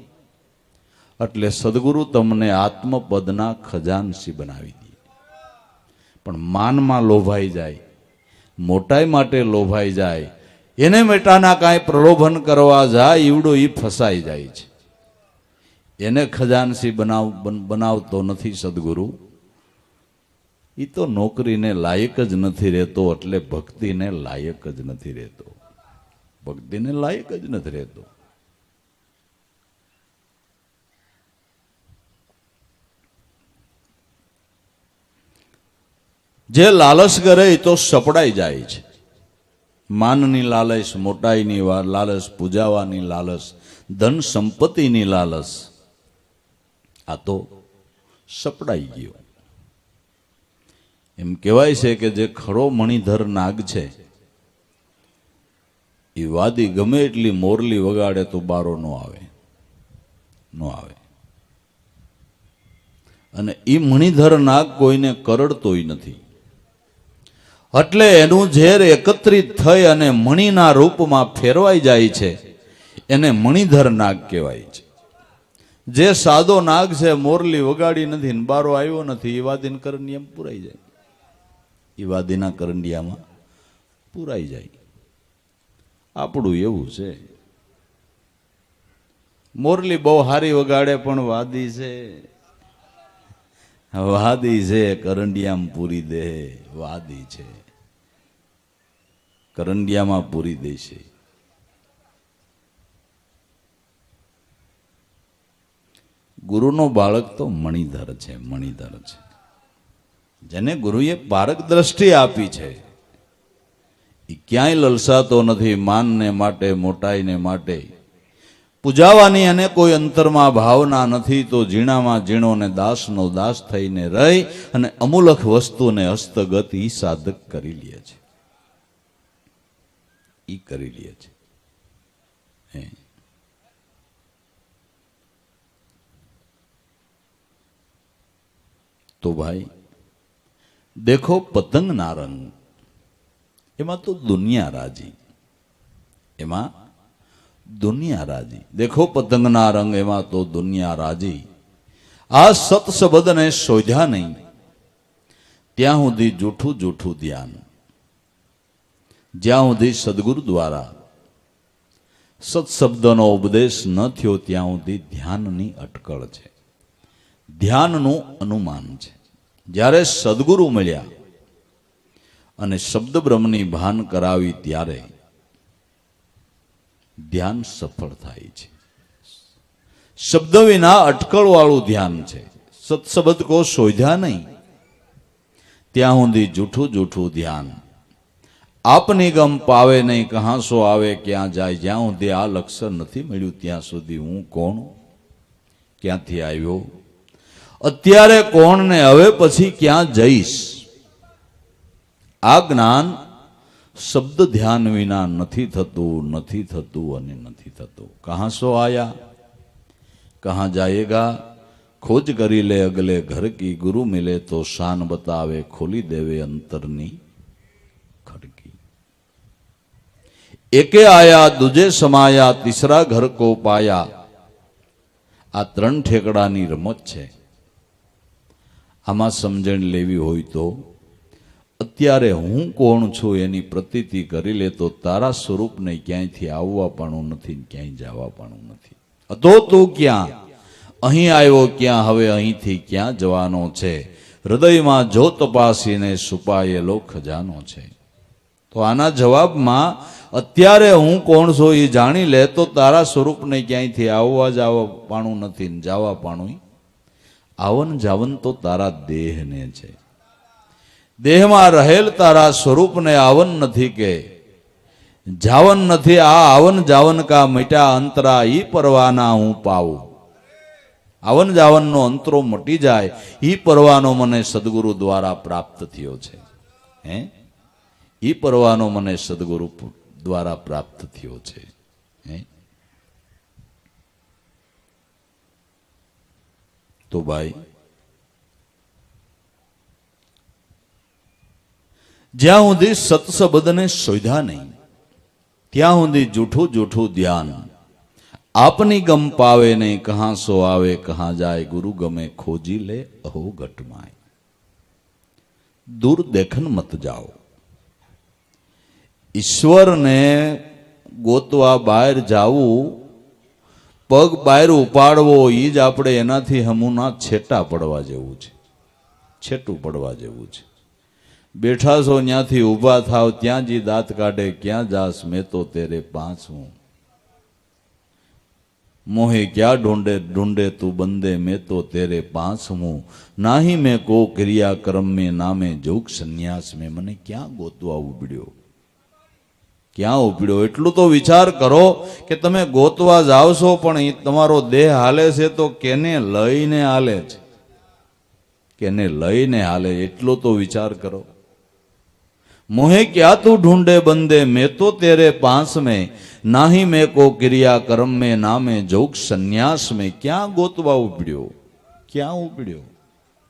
એટલે સદગુરુ તમને આત્મપદના ખજાનસી બનાવી દે. પણ માનમાં લોભાઈ જાય, મોટાઈ માટે લોભાઈ જાય, એને મેટાના કાંઈ પ્રલોભન કરવા જાય ઈવડો ઈ ફસાઈ જાય છે. એને ખજાનસી બનાવતો નથી સદગુરુ. એ તો નોકરીને લાયક જ નથી રહેતો એટલે ભક્તિને લાયક જ નથી રહેતો. ભક્તિને લાયક જ નથી રહેતો. જે લાલચ કરે એ તો સપડાઈ જાય છે. માનની લાલચ, મોટાઈની લાલચ, પૂજાવાની લાલચ, ધન સંપત્તિની લાલચ, આ તો સપડાઈ ગયો. એમ કહેવાય છે કે જે ખરો મણિધર નાગ છે એ વાદી ગમે એટલી મોરલી વગાડે તો બારો ન આવે. અને એ મણિધર નાગ કોઈને કરડતોય નથી. એટલે એનું ઝેર એકત્રિત થઈ અને મણિના રૂપમાં ફેરવાઈ જાય છે, એને મણિધર નાગ કહેવાય છે. જે સાદો નાગ છે, મોરલી વગાડી નથી ને બારો આવ્યો નથી, એ વાદીના કરંડિયામાં પૂરાઈ જાય. એ વાદીના કરંડિયામાં પૂરાઈ જાય. આપણું એવું છે, મોરલી બહુ હારી વગાડે પણ વાદી છે કરંડિયામાં પૂરી દે. વાદી છે, કરંડિયામાં પૂરી દેશે. ગુરુનો બાળક તો મણિધર છે, મણિધર છે. જેને ગુરુએ પારક દ્રષ્ટિ આપી છે એ ક્યાંય લલસાતો નથી. માનને માટે, મોટાઈને માટે પૂજાવાની અને કોઈ અંતરમાં ભાવના નથી તો ઝીણામાં ઝીણો ને દાસનો દાસ થઈને રહી અને અમૂલક વસ્તુને હસ્તગત ઈ સાધક કરી લે છે. ઈ કરી લે છે. તો ભાઈ દેખો પતંગના રંગ, એમાં તો દુનિયા રાજી, એમાં દુનિયા રાજી. દેખો પતંગના રંગ, એમાં તો દુનિયા રાજી. આ સત શબ્દને શોધ્યા નહીં ત્યાં સુધી જૂઠું જૂઠું ધ્યાન. જ્યાં સુધી સદગુરુ દ્વારા સત શબ્દનો ઉપદેશ ન થયો ત્યાં સુધી ધ્યાનની અટકળ છે, ધ્યાનનું અનુમાન છે. જ્યારે સદગુરુ મળ્યા અને શબ્દ બ્રહ્મની ભાન કરાવી ત્યારે ધ્યાન સફળ થાય છે. શબ્દ વિના અટકળ વાળું ધ્યાન છે. સત્શબ્દ કો શોધ્યા નહીં ત્યાં સુધી જૂઠું જૂઠું ધ્યાન. આપની ગમ પાવે નહીં કહા સો આવે ક્યાં જાય. જ્યાં સુધી આ લક્ષ્ય નથી મળ્યું ત્યાં સુધી હું કોણ, ક્યાંથી આવ્યો, અત્યારે કોણ ને હવે પછી ક્યાં જઈશ. આ જ્ઞાન શબ્દ ધ્યાન વિના નથી થતું અને નથી થતું. કહા સો આયા, कहाँ जाएगा खोज करी ले अगले घर की गुरु मिले तो शान बतावे खोली देवे अंतरनी खड़की एके आया दूजे समाया तीसरा घर को पाया आ त्रण ठेकड़ानी रमत छे आमां समजण लेवी होय तो અત્યારે હું કોણ છું એની પ્રતીતિ કરી લે તો તારા સ્વરૂપને ક્યાંયથી આવવાપણું નથી ક્યાંય જવાપણું નથી હતો તું ક્યાં અહીં આવ્યો ક્યાં હવે અહીંથી ક્યાં જવાનો છે હૃદયમાં જો તપાસીને છુપાયેલો ખજાનો છે તો આના જવાબમાં અત્યારે હું કોણ છું એ જાણી લે તો તારા સ્વરૂપને ક્યાંયથી આવવા જવાપણું નથી જવાપણું આવન જાવન તો તારા દેહને છે દેહમાં રહેલ તારા સ્વરૂપને આવન નથી કે જાવન નથી આ આવન જાવન કા મિટા અંતરા ઈ પરવાના હું પાવું આવન જાવનનો અંતરો મટી જાય ઈ પરવાનો મને સદગુરુ દ્વારા પ્રાપ્ત થયો છે હે ઈ પરવાનો મને સદગુરુ દ્વારા પ્રાપ્ત થયો છે હે તો ભાઈ જ્યાં સુધી સત્સબદને શોધ્યા નહીં ત્યાં સુધી જૂઠું જૂઠું ધ્યાન આપની ગમ પાવે નહીં કહાં સો આવે કહાં જાય ગુરુ ગમે ખોજી લે અહો ઘટમાય દૂર દેખન મત જાઓ ઈશ્વરને ગોતવા બહાર જાવું પગ બહાર ઉપાડવો એ જ આપણે એનાથી હમુના છેટા પડવા જેવું છે છેટું પડવા જેવું છે બેઠા છો ત્યાંથી ઊભા થાવ ત્યાં જી દાંત કાઢે ક્યાં જાસ મેં તો તેરે પાસ હું મોહે ક્યાં ઢૂંઢે ઢૂંઢે તું બંદે મેં તો તેરે પાસ હું નાહી મેં કો ક્રિયા કર્મ મેં નામે જોગ સંન્યાસ મેં મને ક્યાં ગોતવા ઉપડ્યો ક્યાં ઉપડ્યો એટલું તો વિચાર કરો કે તમે ગોતવા જાવ છો પણ એ તમારો દેહ હાલે છે તો કેને લઈને હાલે છે કેને લઈને હાલે એટલો તો વિચાર કરો मोहे क्या तू ढूंढे बंदे मैं तो तेरे पास में नाही मैं को क्रिया कर्म में नामे जोग संन्यास में क्या गोतवा उपड़्यो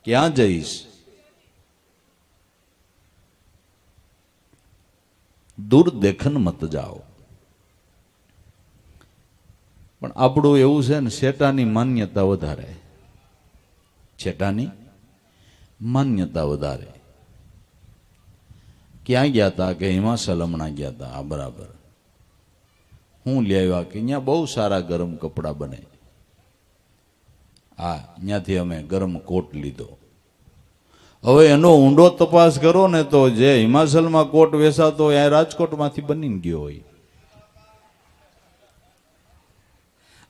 क्या जईस दूर देखन मत जाओ पण आपड़ो एवुं छे ने शेटानी मान्यता वधारे शेटानी मान्यता वधारे ક્યાં ગયા હતા કે હિમાચલ હમણાં ગયા હતા આ બરાબર હું લઈ આવ્યા કે અહીંયા બહુ સારા ગરમ કપડાં બને હા ત્યાંથી અમે ગરમ કોટ લીધો હવે એનો ઊંડો તપાસ કરો ને તો જે હિમાચલમાં કોટ વેચાતો એ રાજકોટમાંથી બનીને ગયો હોય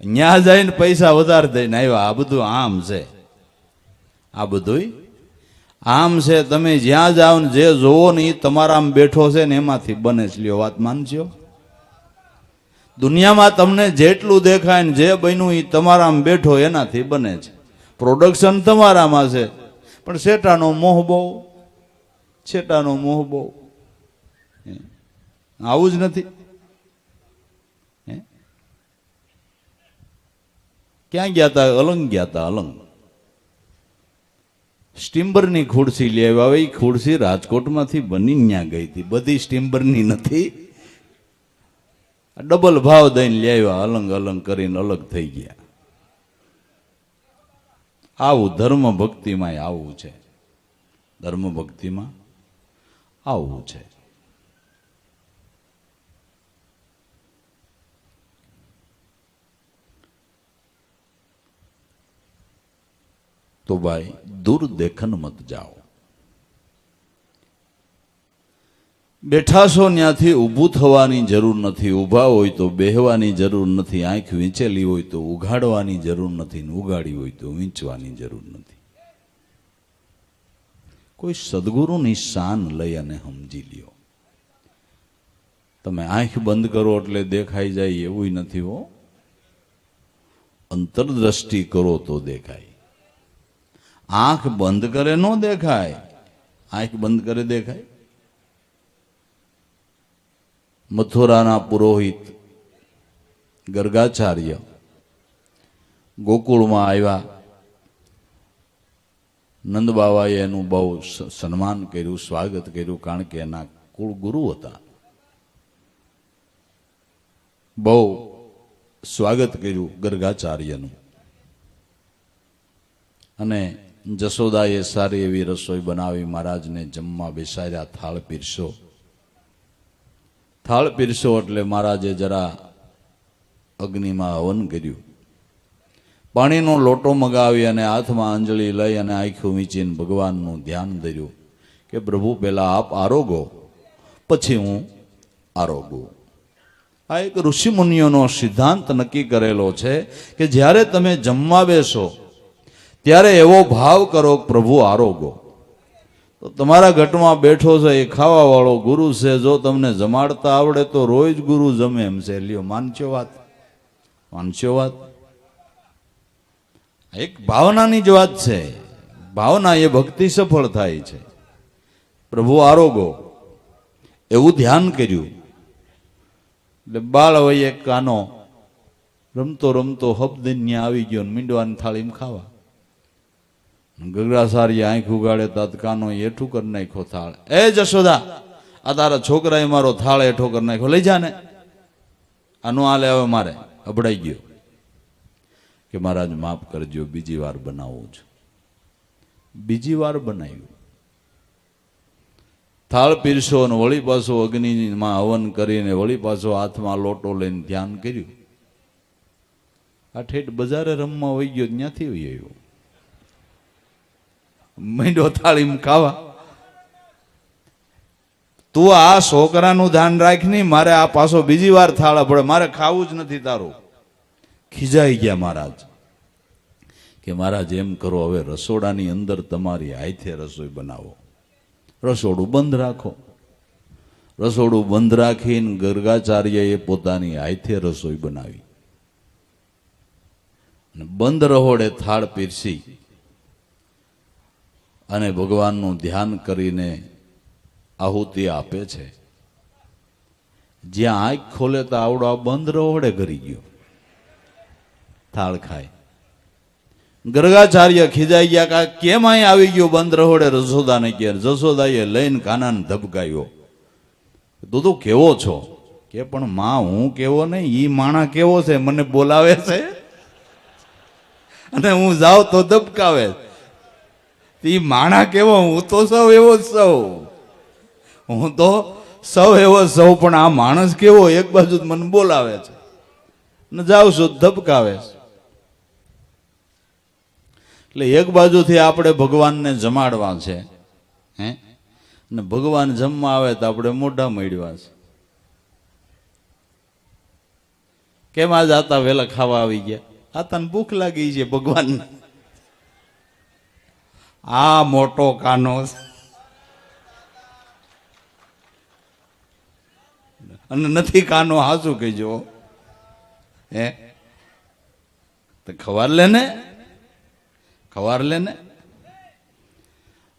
ત્યાં જઈને પૈસા વધારે દઈને આવ્યા આ બધું આમ છે આ બધું આમ છે તમે જ્યાં જાઓ ને જે જોવો ને એ તમારામાં બેઠો છે ને એમાંથી બને છે લ્યો વાત માનજો દુનિયામાં તમને જેટલું દેખાય ને જે બન્યું એ તમારામાં બેઠો એનાથી બને છે પ્રોડક્શન તમારામાં છે પણ શેટાનો મોહ બહુ છેટાનો મોહ બહુ આવું જ નથી ક્યાં ગયા હતા અલંગ ગયા હતા અલંગ સ્ટીમ્બરની ખુરશી લેવા આવે એ ખુરશી રાજકોટમાંથી બની ત્યાં ગઈ હતી બધી સ્ટીમ્બરની નથી ડબલ ભાવ દઈને લેવા અલંગ અલંગ કરીને અલગ થઈ ગયા આવું ધર્મ ભક્તિમાં આવું છે ધર્મ ભક્તિમાં આવું છે तो भाई दूर देखन मत जाओ બેઠા છો ત્યાંથી ઊભું થવાની જરૂર નથી ઊભા હોય તો બેહવાની જરૂર નથી આંખ વીંચેલી હોય તો ઉઘાડવાની જરૂર નથી ઉગાડી હોય તો વીંચવાની જરૂર નથી કોઈ સદગુરુની શાન લઈ અને સમજી લ્યો તમે આંખ બંધ કરો એટલે દેખાઈ જાય એવું નથી હો અંતરદ્રષ્ટિ કરો તો દેખાય આંખ બંધ કરે ન દેખાય આંખ બંધ કરે દેખાય મથુરાના પુરોહિત ગર્ગાચાર્ય ગોકુળમાં આવ્યા. નંદ બાવાએ એનું બહુ સન્માન કર્યું, સ્વાગત કર્યું, કારણ કે એના કુળ ગુરુ હતા. બહુ સ્વાગત કર્યું ગર્ગાચાર્યનું. અને જશોદાએ સારી એવી રસોઈ બનાવી, મહારાજને જમવા બેસાડ્યા. થાળ પીરસો. થાળ પીરસો એટલે મહારાજે જરા અગ્નિમાં હવન કર્યું. પાણીનો લોટો મગાવી અને હાથમાં અંજળી લઈ અને આંખું વીંચીને ભગવાનનું ધ્યાન ધર્યું કે પ્રભુ પહેલા આપ આરોગો, પછી હું આરોગું. આ એક ઋષિમુનિઓનો સિદ્ધાંત નક્કી કરેલો છે કે જ્યારે તમે જમવા બેસો ત્યારે એવો ભાવ કરો કે પ્રભુ આરોગો. તો તમારા ઘટમાં બેઠો છે એ ખાવા વાળો ગુરુ છે. જો તમને જમાડતા આવડે તો રોજ ગુરુ જમે એમ છે. લ્યો, માનશો વાત? માનશો વાત? એક ભાવનાની જ વાત છે. ભાવના એ ભક્તિ સફળ થાય છે. પ્રભુ આરોગો એવું ધ્યાન કર્યું. એટલે બાળ હોય એક કાનો રમતો રમતો હબદિન્ય આવી ગયો ને મીંડવાની થાળીમાં ખાવા. ગગડાસારી આંખ ઉગાડે તાત કાનો હેઠું કરી નાખ્યો થાળ. એ જશોદા, આ તારા છોકરાએ મારો થાળ હેઠો કરી નાખ્યો, લઈ જા ને. આનું હાલે હવે મારે. અભડાઈ ગયો કે મહારાજ માફ કરજો, બીજી વાર બનાવું છું. બીજી વાર બનાવ્યું. થાળ પીરસો અને વળી પાછો અગ્નિમાં હવન કરીને વળી પાછો હાથમાં લોટો લઈને ધ્યાન કર્યું. આ ઠેઠ બજારે રમવા વહી ગયો, ત્યાંથી વહી આવ્યો. માંડ્યો થાળીમાં ખાવા. તું આ છોકરાનું ધ્યાન રાખ નહીં, મારે આ પાછો બીજી વાર થાળ પડે, મારે ખાવું જ નથી તારું. ખીજાઈ ગયા મહારાજ કે મહારાજ એમ કરો, હવે રસોડાની અંદર તમારી હાથે રસોઈ બનાવો, રસોડું બંધ રાખો. રસોડું બંધ રાખીને ગર્ગાચાર્યએ પોતાની હાથે રસોઈ બનાવી અને બંધ રહોડે થાળ પીરસી અને ભગવાનનું ધ્યાન કરીને આહુતિ આપે છે. જ્યાં આંખ ખોલે તો આવડો આ બંધ રહોડે કરી ગયો, થાળ ખાય. ગર્ગાચાર્ય ખીજાઈ ગયા કે કેમ અહીં આવી ગયો બંધ રહોડે જશોદાને કે. જશોદાએ લઈને કાનાને ધબકાયો. તું કેવો છો? કે પણ માં હું કેવો નહીં, ઈ માણા કેવો છે, મને બોલાવે છે અને હું જાઉં તો ધબકાવે. ઈ માણા કેવો? હું તો સૌ એવો જ સૌ, હું તો સૌ એવો સૌ, પણ આ માણસ કેવો? એક બાજુ મને બોલાવે છે ને જાઉં છું ધબકાવે છે. એટલે એક બાજુથી આપણે ભગવાનને જમાડવા છે, હે, ને ભગવાન જમવા આવે તો આપણે મોઢા મળ્યા છે. કેમ આજ આતા વેલા ખાવા આવી ગયા? આતાને ભૂખ લાગી છે ભગવાન. આ મોટો કાનો અને નથી કાનો, હાચું કહેજો. હે, તો ખવાર લે ને, ખવાર લે ને.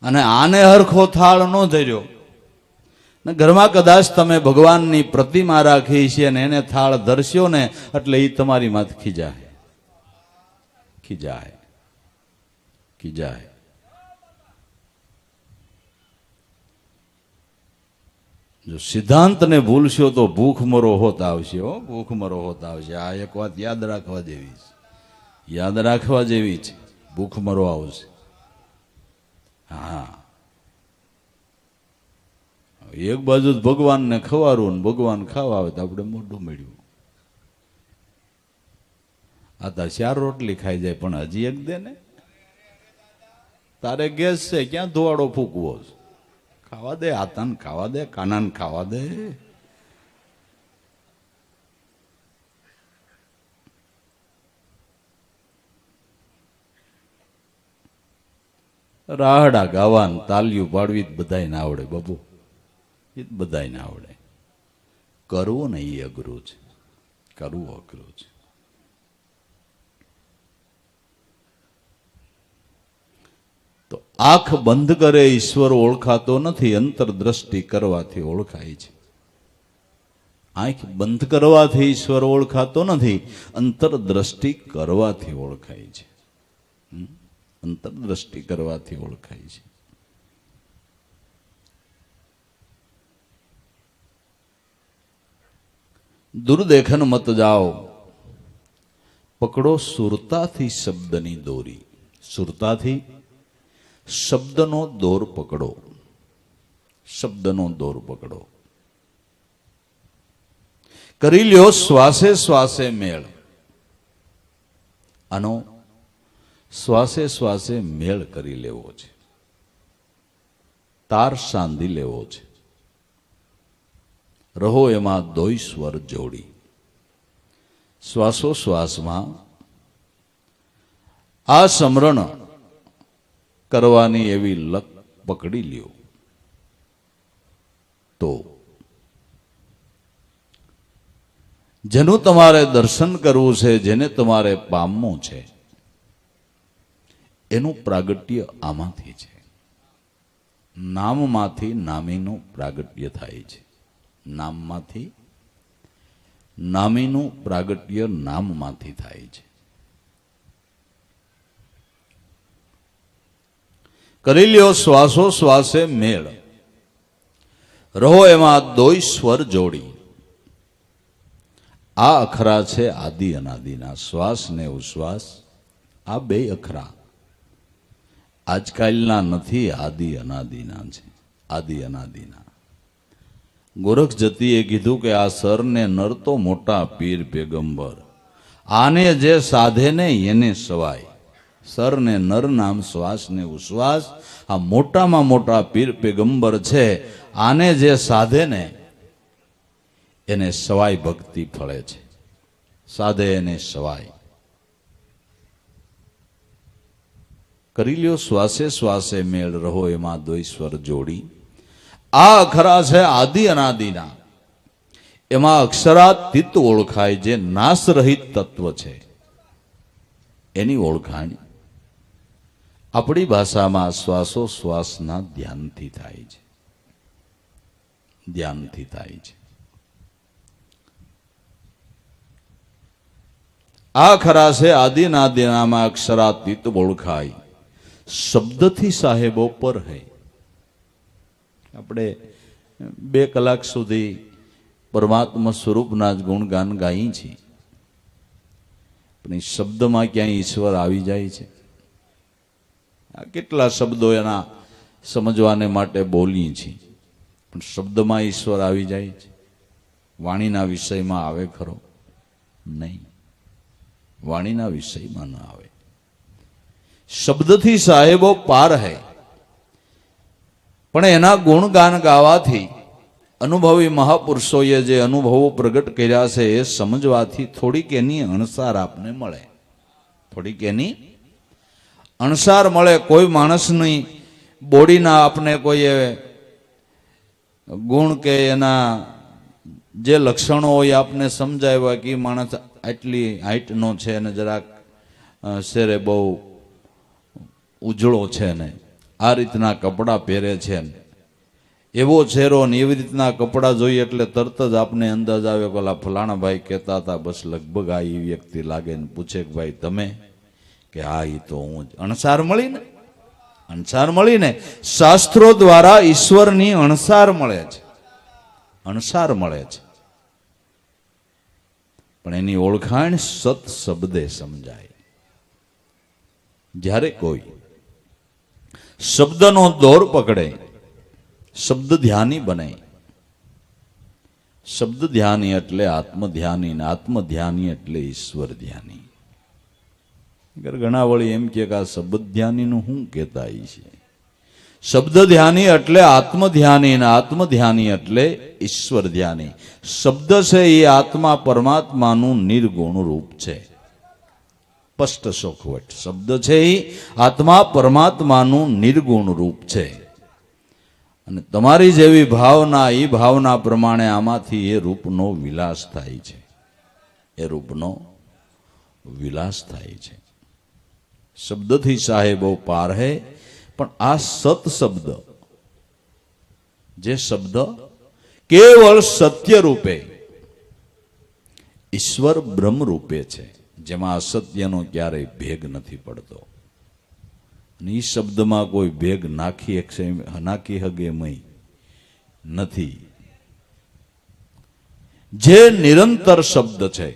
અને આને હરખો થાળ ન ધર્યો ને ઘરમાં કદાચ તમે ભગવાનની પ્રતિમા રાખી છે ને એને થાળ ધરશો ને એટલે એ તમારી માથે ખીજાય, ખીજાય, ખીજાય. જો સિદ્ધાંતને ભૂલશો તો ભૂખમરો હોત આવશે. હો, ભૂખમરો હોત આવશે. આ એક વાત યાદ રાખવા જેવી છે, યાદ રાખવા જેવી છે. ભૂખમરો આવશે. હા, એક બાજુ ભગવાનને ખવારું ને ભગવાન ખાવા આવે તો આપણે મોઢું મળ્યું. આ તો 4 રોટલી ખાઈ જાય પણ હજી એક દે ને. તારે ગેસ છે, ક્યાં ધોવાડો ફૂકવો છે? ખાવા દે, આતાને ખાવા દે, કાનાને ખાવા દે. રાહડા ગાવાન તાલિયું પાડવી બધાને આવડે બાબુ, એ બધાને આવડે. કરવું ને એ અઘરું છે, કરવું અઘરું છે. તો આંખ બંધ કરે ઈશ્વર ઓળખાતો નથી, અંતરદ્રષ્ટિ કરવાથી ઓળખાય છે. આંખ બંધ કરવાથી ઈશ્વર ઓળખાતો નથી, અંતરદ્રષ્ટિ કરવાથી ઓળખાય છે. અંતરદ્રષ્ટિ કરવાથી ઓળખાય છે. દુર્દેખન મત જાઓ, પકડો સુરતાથી શબ્દની દોરી. સુરતાથી શબ્દનો દોર પકડો. શબ્દનો દોર પકડો. કરી લ્યો શ્વાસે શ્વાસે મેળ. આનો શ્વાસે શ્વાસે મેળ કરી લેવો છે, તાર સાંધી લેવો છે. રહો એમાં દોય સ્વર જોડી. શ્વાસોશ્વાસમાં આ સમરણ કરવાની એવી લક પકડી લ્યો તો જેનું તમારે દર્શન કરવું છે, જેને તમારે પામવું છે, એનું પ્રાગટ્ય આમાંથી છે. નામમાંથી નામીનું પ્રાગટ્ય થાય છે. નામમાંથી નામીનું પ્રાગટ્ય નામમાંથી થાય છે. કરી લ્યો શ્વાસો શ્વાસે મેળ. રહો એમાં દોય સ્વર જોડી. આ અખરા છે આદિ અનાદિના. શ્વાસ ને ઉશ્વાસ, આ બે અખરા આજકાલના નથી, આદિ અનાદિના છે. આદિ અનાદિના. ગોરખ જતીએ કીધું કે આ સર ને નર તો મોટા પીર પેગંબર, આને જે સાધે ને એને સવાય. સર ને નર નામ શ્વાસ ને ઉશ્વાસ, આ મોટામાં મોટા પીર પેગંબર છે. આને જે સાધે ને એને સવાય ભક્તિ ફળે છે. સાધે એને સવાય. કરી લ્યો શ્વાસે શ્વાસે મેળ. રહો એમાં દોય સ્વર જોડી. આ અખરા છે આદિ અનાદિના. એમાં અક્ષરાતીત ઓળખાય, જે નાશ રહિત તત્વ છે, એની ઓળખાણ આપણી ભાષામાં શ્વાસોશ્વાસના ધ્યાનથી થાય છે. ધ્યાનથી થાય છે. આ ખરા છે આદિ અનાદિનામાં અક્ષરાતીત ઓળખાય. શબ્દથી સાહેબો પર હૈ. આપણે 2 કલાક સુધી પરમાત્મા સ્વરૂપના જ ગુણગાન ગાઈ છીએ, પણ એ શબ્દમાં ક્યાંય ઈશ્વર આવી જાય છે? આ કેટલા શબ્દો એના સમજવાને માટે બોલીએ છીએ, પણ શબ્દમાં ઈશ્વર આવી જાય છે? વાણીના વિષયમાં આવે ખરો? નહીં, વાણીના વિષયમાં ન આવે. શબ્દથી સાહેબો પાર હૈ, પણ એના ગુણગાન ગાવાથી, અનુભવી મહાપુરુષોએ જે અનુભવો પ્રગટ કર્યા છે એ સમજવાથી થોડીક એની અણસાર આપને મળે. થોડીક એની અણસાર મળે. કોઈ માણસની બોડીના આપને કોઈ ગુણ કે એના જે લક્ષણો હોય આપને સમજાવ્યા કે માણસ આટલી હાઈટનો છે ને જરાક શેરે બહુ ઉજળો છે ને આ રીતના કપડાં પહેરે છે ને એવો ચહેરો ને એવી રીતના કપડાં જોઈએ એટલે તરત જ આપને અંદાજ આવે કે ઓલા ફલાણા ભાઈ કહેતા હતા, બસ લગભગ આ એ વ્યક્તિ લાગે. ને પૂછે કે ભાઈ તમે? કે હા એ તો હું જ. અણસાર મળી ને, અણસાર મળી ને. શાસ્ત્રો દ્વારા ઈશ્વરની અણસાર મળે છે. અણસાર મળે છે, પણ એની ઓળખાણ સત શબ્દે સમજાય. જ્યારે કોઈ શબ્દનો દોર પકડે, શબ્દ ધ્યાની બને. શબ્દ ધ્યાની એટલે આત્મધ્યાની, ને આત્મધ્યાની એટલે ઈશ્વર ધ્યાની. ઘણા વળી એમ કે આ શબ્દ ધ્યાનીનું શું કહેતા છે? શબ્દ ધ્યાની એટલે આત્મધ્યાની, ને આત્મધ્યાની એટલે ઈશ્વર ધ્યાની. શબ્દ છે એ આત્મા પરમાત્માનું નિર્ગુણ રૂપ છે. સ્પષ્ટ શોખવટ. શબ્દ છે એ આત્મા પરમાત્માનું નિર્ગુણ રૂપ છે. અને તમારી જેવી ભાવના, એ ભાવના પ્રમાણે આમાંથી એ રૂપનો વિલાસ થાય છે. એ રૂપનો વિલાસ થાય છે. શબ્દથી સાહેબો પાર હે, પણ આ સત શબ્દ, જે શબ્દ કેવળ સત્ય રૂપે ઈશ્વર બ્રહ્મ રૂપે છે, જેમાં અસત્યનો ક્યારેય ભેગ નથી પડતો. અને એ શબ્દમાં કોઈ ભેગ નાખી હગેમય નથી. જે નિરંતર શબ્દ છે,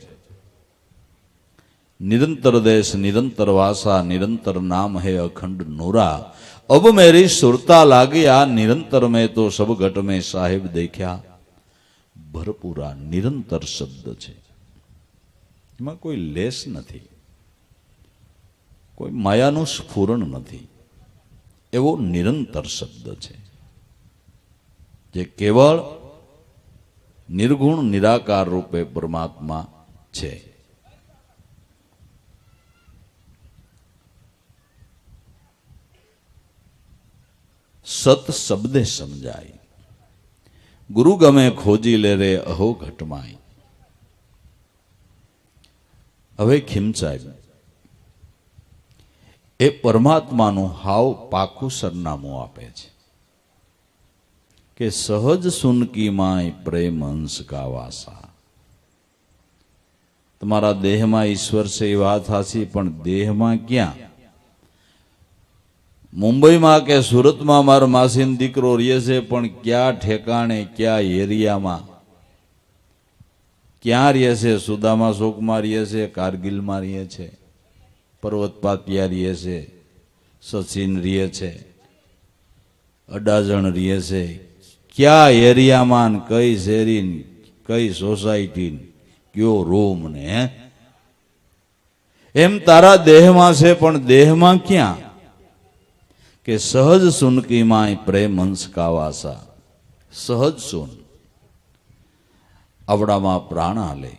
નિરંતર દેશ નિરંતર વાસા નિરંતર નામ હે અખંડ નૂરા, અબ મેરી સુરતા લાગી આ નિરંતર મેં તો સબ ઘટ મેં સાહેબ દેખ્યા ભરપૂરા. નિરંતર શબ્દ છે, એમાં કોઈ લેસ નથી, કોઈ માયાનું સ્ફુરણ નથી. એવો નિરંતર શબ્દ છે, જે કેવળ નિર્ગુણ નિરાકાર રૂપે પરમાત્મા છે. સત શબ્દે સમજાય, ગુરુ ગમે ખોજી લે રે અહો ઘટમાય. હવે ખીમ સાહેબ એ પરમાત્માનું હાવ પાકું સરનામું આપે છે કે સહજ સુનકી માય પ્રેમ અંશ કા વાસા. તમારા દેહમાં ઈશ્વર છે એ વાત હાચી, પણ દેહમાં ક્યાં? મુંબઈમાં કે સુરતમાં મારો માસીનો દીકરો રહે છે, પણ ક્યાં ઠેકાણે, ક્યાં એરિયામાં, ક્યાં રહે છે? સુદામા ચોકમાં રહે છે, કારગિલમાં રહે છે, પર્વત પાટિયા રહે છે, સચિન રહે છે, અડાજણ રહે છે, ક્યાં એરિયામાં, કઈ શેરી, કઈ સોસાયટી, કયો રૂમ ને? એમ તારા દેહમાં છે, પણ દેહમાં ક્યાં? કે સહજ સુનકી માય પ્રેમ અંશ કા વાસા. સહજ સુન, આવડામાં પ્રાણ હાલે,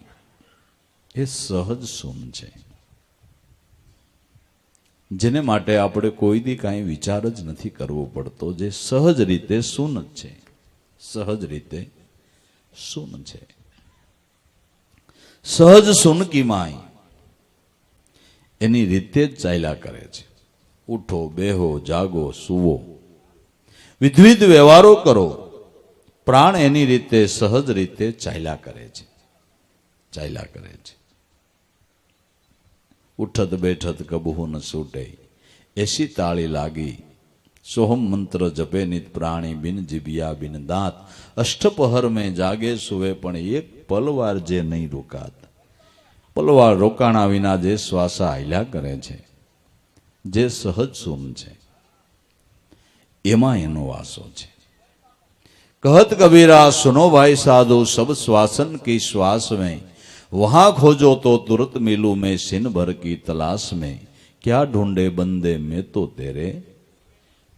એ સહજ સુન છે, જેને માટે આપણે કોઈ દી કાંઈ વિચાર જ નથી કરવો પડતો, જે સહજ રીતે સુન જ છે, સહજ રીતે સુન છે. સહજ સુનકી માય એની રીતે જ ચાલ્યા કરે છે. ઉઠો, બેહો, જાગો, સુવો, વિધવિધ વ્યવહારો કરો, પ્રાણ એની રીતે સહજ રીતે ચાલ્યા કરે છે, ચાલ્યા કરે છે. ઉઠત બેઠત કબહુ ન છૂટે, એસી તાળી લાગી, સોહમ મંત્ર જપે નિત પ્રાણી, બિન જીભિયા બિન દાંત, અષ્ટપહર મેં જાગે સુવે, પણ એક પલવાર જે નહીં રોકાત. પલવાર રોકાણા વિના જે શ્વાસા હાલ્યા કરે છે, જે સહજ સુન છે, એમાં એનો વાસો છે. કહત કબીરા સુનો ભાઈ સાધુ, સબ શ્વાसन की श्वास में वहां खोजो तो तुरंत मिलूं मैं, सिन भर की तलाश में क्या ढूंढे बंदे मैं तो तेरे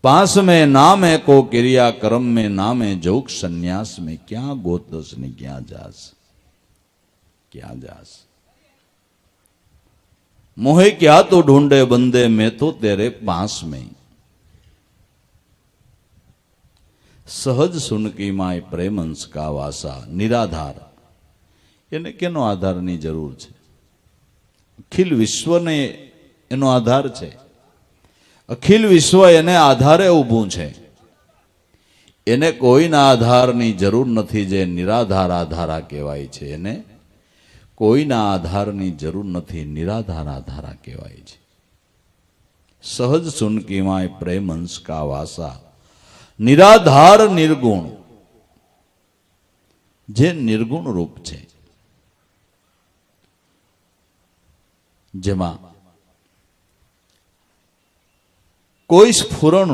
पास में. नाम है को क्रिया कर्म में, नाम है जोग संन्यास में, क्या गोतस ने क्या जास, क्या जास. मोहे क्या तो ढूंढे बंदे मैं तो तेरे पास में. સહજ સુનકી માય પ્રેમંશ કા વાસા. નિરાધાર, એને કેનો આધારની જરૂર છે? અખિલ વિશ્વને એનો આધાર છે. અખિલ વિશ્વ એને આધારે ઊભું છે. એને કોઈના આધારની જરૂર નથી. જે નિરાધાર આધારા કહેવાય છે, એને કોઈના આધારની જરૂર નથી, નિરાધાર આધારા કહેવાય છે. સહજ સુનકી માય પ્રેમંશ કા વાસા. નિરાધાર નિર્ગુણ, જે નિર્ગુણ રૂપ છે, જેમાં કોઈ સ્ફુરણ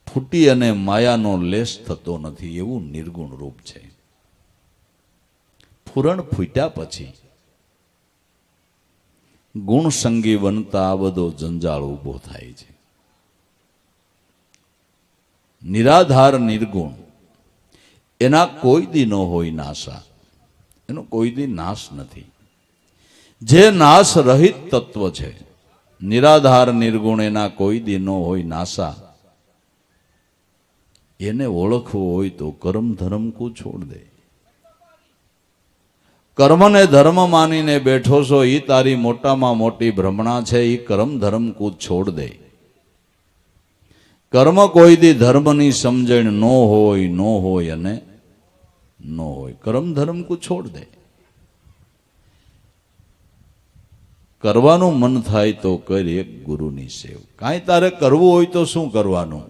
ફૂટી અને માયાનો લેશ થતો નથી, એવું નિર્ગુણ રૂપ છે. ફુરણ ફૂટ્યા પછી ગુણ સંગી બનતા આ બધો જંજાળ ઉભો થાય છે. નિરાધાર નિર્ગુણ, એના કોઈ દી ન હોય નાશા, એનો કોઈ દી નાશ નથી. જે નાશ રહિત તત્વ છે, નિરાધાર નિર્ગુણ, એના કોઈ દી ન હોય નાશા. એને ઓળખવું હોય તો કર્મ ધર્મ કો છોડ દે. કર્મને ધર્મ માનીને બેઠો છો, એ તારી મોટામાં મોટી ભ્રમણા છે. એ કર્મ ધર્મ કો છોડ દે. કર્મ કોઈ દી ધર્મની સમજણ ન હોય, ન હોય અને ન હોય. કર્મ ધર્મ કો છોડ દે. કરવાનું મન થાય તો કર એક ગુરુની સેવ. કાંઈ તારે કરવું હોય તો શું કરવાનું?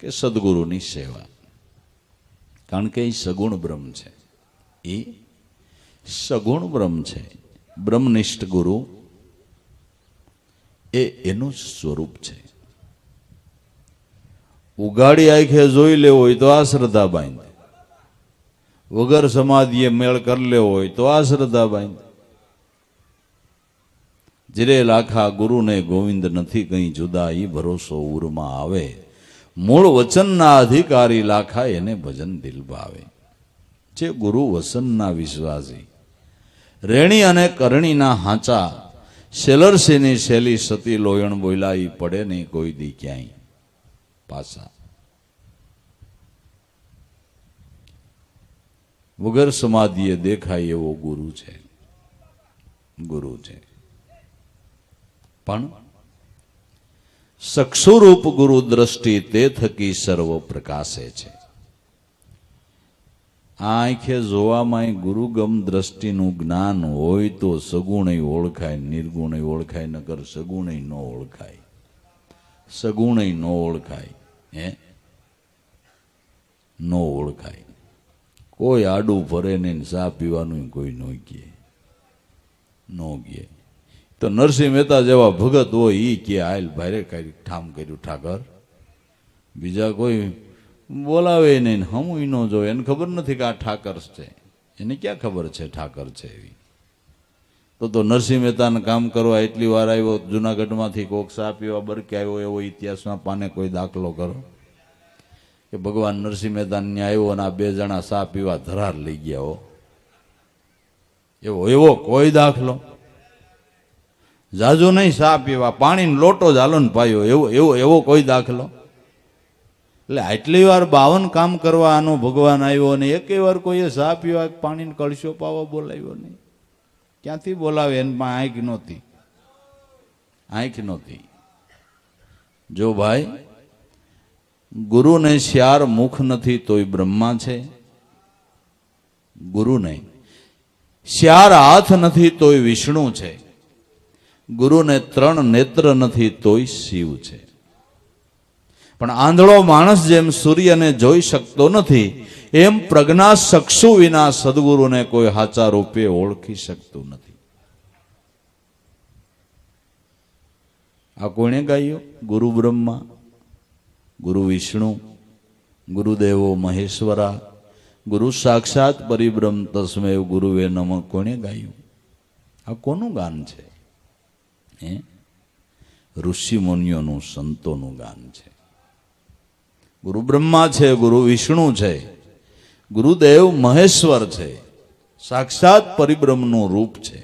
કે સદગુરુની સેવા. કારણ કે એ સગુણ બ્રહ્મ છે. એ સગુણ બ્રહ્મ છે. બ્રહ્મનિષ્ઠ ગુરુ એ એનું સ્વરૂપ છે. ઉગાડી આંખે જોઈ લેવો હોય તો આ શ્રદ્ધા બાંધ, વગર સમાધિએ મેળ કરી લેવો હોય તો આ શ્રદ્ધા બાંધ. જીરે લાખા ગુરુને ગોવિંદ નથી કઈ જુદા, ઈ ભરોસો ઉરમાં આવે. મૂળ વચનના અધિકારી લાખા એને ભજન દિલ ભાવે. જે ગુરુ વસનના વિશ્વાસી, રેણી અને કરણીના હાંચા, શેલરસીની શેલી સતી લોયણ બોયલા, ઈ પડે નહીં કોઈ દી ક્યાંય પાછા. વગર સમાધિએ દેખાય એવો ગુરુ છે, ગુરુ છે. પણ સક્ષુરૂપ ગુરુ દ્રષ્ટિ તે થકી સર્વ પ્રકાશે છે. આંખે જોવામાં ગુરુગમ દ્રષ્ટિનું જ્ઞાન હોય તો સગુણય ઓળખાય, નિર્ગુણય ઓળખાય, નકર સગુણય ન ઓળખાય. સગુણય ન ઓળખાય, ન ઓળખાય. કોઈ આડું ભરે ને ચા પીવાનું કોઈ ન કહે, ન કહે. તો નરસિંહ મહેતા જેવા ભગત હોય ઈ કે આયલ ભારે કઈ ઠામ કર્યું ઠાકર, બીજા કોઈ બોલાવે નહીં, હમું ન જોવે. એને ખબર નથી કે આ ઠાકર છે, એને ક્યાં ખબર છે ઠાકર છે એવી. તો નરસિંહ મહેતાને કામ કરવા એટલી વાર આવ્યો, જુનાગઢમાંથી કોક સા પીવા બરકે આવ્યો એવો ઇતિહાસમાં પાને કોઈ દાખલો કરો કે ભગવાન નરસિંહ મહેતા ને આવ્યો અને આ બે જણા સા પીવા ધરાર લઈ ગયા હો, એવો એવો કોઈ દાખલો? જાજુ નહીં, સા પીવા પાણીનો લોટો જ હાલો ને પાયો, એવો એવો એવો કોઈ દાખલો? એટલે આટલી વાર 52 કામ કરવા આનો ભગવાન આવ્યો અને એકેય વાર કોઈએ સા પીવા પાણીનો કળશો પાવા બોલાવ્યો નહીં. ક્યાંથી બોલાવે? એમાં આંખ નહોતી, આંખ નહોતી. જો ભાઈ ગુરુને શ્યાર મુખ નથી તોય બ્રહ્મા છે, ગુરુને શ્યાર હાથ નથી તોય વિષ્ણુ છે, ગુરુને 3 નેત્ર નથી તોય શિવ છે. પણ આંધળો માણસ જેમ સૂર્યને જોઈ શકતો નથી, એમ પ્રજ્ઞા ચક્ષુ વિના સદગુરુને કોઈ હાચા રૂપે ઓળખી શકતું નથી. આ કોણે ગાયું? ગુરુ બ્રહ્મા, ગુરુ વિષ્ણુ, ગુરુદેવો મહેશ્વરા, ગુરુ સાક્ષાત પરિબ્રહ્મ તસ્મૈવ ગુરુવે નમઃ. કોણે ગાયું? આ કોનું ગાન છે? ઋષિ મુનિઓનું, સંતોનું ગાન છે. ગુરુ બ્રહ્મા છે, ગુરુ વિષ્ણુ છે, ગુરુદેવ મહેશ્વર છે, સાક્ષાત પરિબ્રહ્મનું રૂપ છે.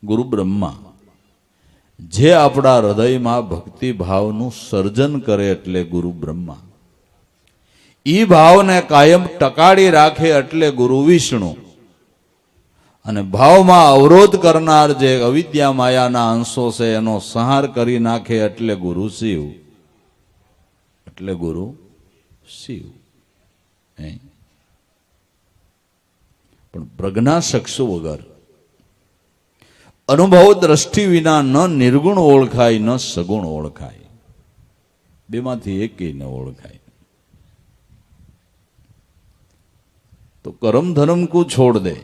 ગુરુ બ્રહ્મા જે આપણા હૃદયમાં ભક્તિ ભાવનું સર્જન કરે એટલે ગુરુ બ્રહ્મા. ઈ ભાવને કાયમ ટકાડી રાખે એટલે ગુરુ વિષ્ણુ. અને ભાવમાં અવરોધ કરનાર જે અવિદ્યા માયાના અંશો છે એનો સંહાર કરી નાખે એટલે ગુરુ શિવ, એટલે ગુરુ શિવ. પણ પ્રજ્ઞા ચક્ષુ વગર, અનુભવ દ્રષ્ટિ વિના ન નિર્ગુણ ઓળખાય ન સગુણ ઓળખાય, બેમાંથી એકેય ન ઓળખાય. તો કરમ ધર્મ કો છોડ દે,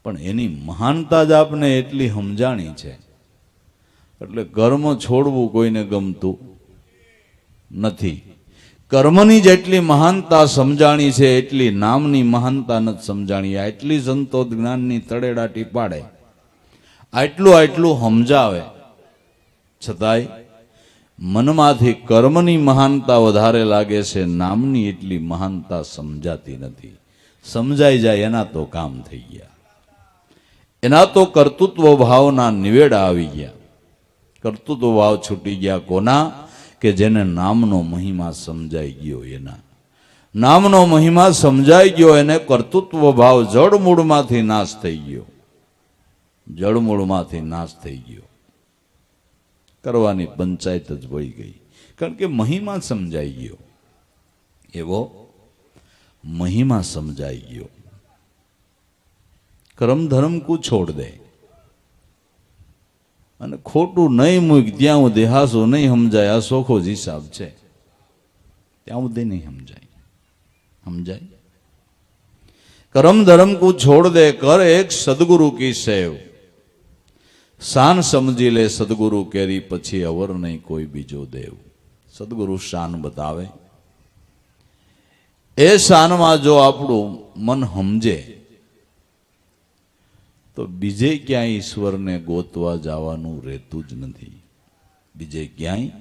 પણ એની મહાનતા જ આપને એટલી સમજાણી છે એટલે કર્મ છોડવું કોઈને ગમતું નથી. કર્મની જેટલી મહાનતા સમજાણી છે એટલી નામની મહાનતા નથી સમજાણી. આટલી સંતો જ્ઞાનની તળેડાટી પાડે, આટલું આટલું સમજાવે, છતાંય મનમાંથી કર્મની મહાનતા વધારે લાગે છે, નામની એટલી મહાનતા સમજાતી નથી. સમજાઈ જાય એના તો કામ થઈ ગયા, એના તો કર્તૃત્વ ભાવના નિવેડા આવી ગયા. કર્તૃત્વ ભાવ છૂટી ગયા કોના? કે જેને નામનો મહિમા સમજાઈ ગયો. એના નામનો મહિમા સમજાઈ ગયો, એને કર્તૃત્વ ભાવ જળમૂળમાંથી નાશ થઈ ગયો, જળમૂળમાંથી નાશ થઈ ગયો. કરવાની પંચાયત જ વળી ગઈ, કારણ કે મહિમા સમજાઈ ગયો, એવો મહિમા સમજાઈ ગયો. કર્મ ધર્મ કુ છોડ દે અને ખોટું નહીં મૂક ત્યાં હું દેહાસો નહીં સમજાય. આ સોખો જ હિસાબ છે, ત્યાં સુધી નહીં સમજાય. કર્મ ધર્મ કુ છોડ દે, કર એક સદગુરુ કી સેવ. શાન સમજી લે સદગુરુ કેરી, પછી અવર નહીં કોઈ બીજો દેવ. સદગુરુ શાન બતાવે, એ શાનમાં જો આપણું મન સમજે તો બીજે ક્યાંય ઈશ્વરને ગોતવા જવાનું રહેતું જ નથી. બીજે ક્યાંય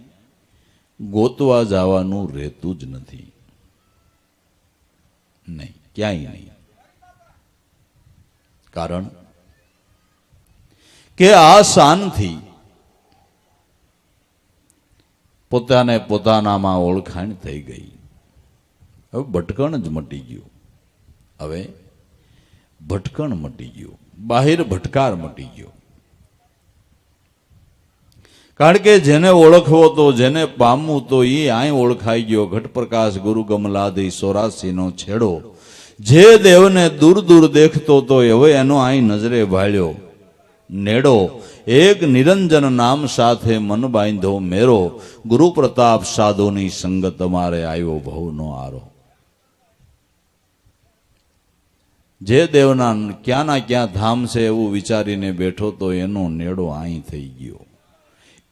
ગોતવા જવાનું રહેતું જ નથી. નહીં, ક્યાંય નહીં. કારણ કે આ શાનથી પોતાને પોતાનામાં ઓળખાણ થઈ ગઈ. હવે ભટકણ જ મટી ગયું. હવે ભટકણ મટી ગયું, બાહિર ભટકાર મટી ગયો. કારણ કે જેને ઓળખવો તો, જેને પામવું તો એ આય ઓળખાઈ ગયો. ઘટ પ્રકાશ ગુરુ ગમલાદી 84 નો છેડો. જે દેવને દૂર દૂર દેખતો તો હવે એનો આય નજરે ભાળ્યો નેડો. એક નિરંજન નામ સાથે મન બાંધો મેરો. ગુરુ પ્રતાપ સાધુની સંગત મારે આવ્યો ભવનો આરો. જે દેવના ક્યાંના ક્યાં ધામ છે એવું વિચારીને બેઠો તો એનો નેડો અહીં થઈ ગયો.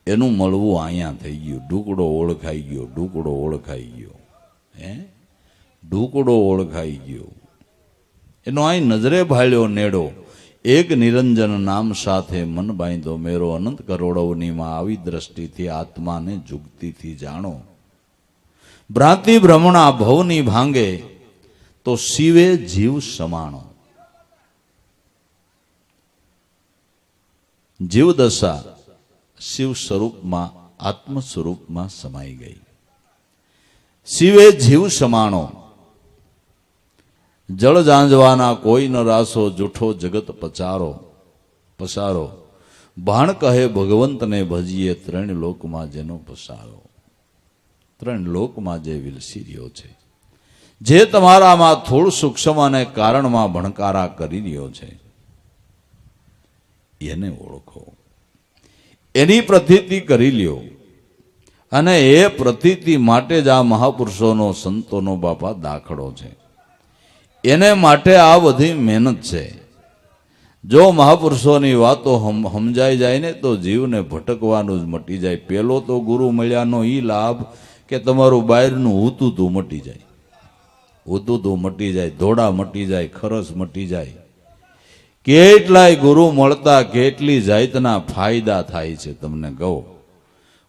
એનું મળવું અહીંયા થઈ ગયું. ઢુકડો ઓળખાઈ ગયો, ઢુકડો ઓળખાઈ ગયો, ઢુકડો ઓળખાઈ ગયો. એનો અહીં નજરે ભાળ્યો નેડો. એક નિરંજન નામ સાથે મન બાંધો મેરો. અનંત કરોડોનીમાં આવી દ્રષ્ટિથી આત્માને જુગતીથી જાણો. ભ્રાંતિ ભ્રમણા ભવની ભાંગે તો શિવે જીવ સમાણો. જીવ દશા શિવ સ્વરૂપમાં, આત્મ સ્વરૂપમાં સમાઈ ગઈ. શિવે જીવ સમાણો. જળ જાંજવાના કોઈ ન રાસો, જૂઠો જગત પસારો. ભાણ કહે ભગવંતને ભજીએ, ત્રણ લોકમાં જેનો પસારો. ત્રણ લોકમાં જે વિલસી રહ્યો છે, જે તમારામાં થોડું સૂક્ષ્મ અને કારણમાં ભણકારા કરી રહ્યો છે, એને ઓળખો, એની પ્રતીતિ કરી લ્યો. અને એ પ્રતીતિ માટે જ આ મહાપુરુષોનો, સંતોનો બાપા દાખલો છે. એને માટે આ બધી મહેનત છે. જો મહાપુરુષોની વાતો સમજાઈ જાય ને તો જીવને ભટકવાનું જ મટી જાય. પેલો તો ગુરુ મળ્યાનો ઈ લાભ કે તમારું બહારનું હુતું મટી જાય. હુતું મટી જાય, ધોડા મટી જાય, ખરસ મટી જાય. કેટલાય ગુરુ મળતા કેટલી જાતના ફાયદા થાય છે તમને કહો.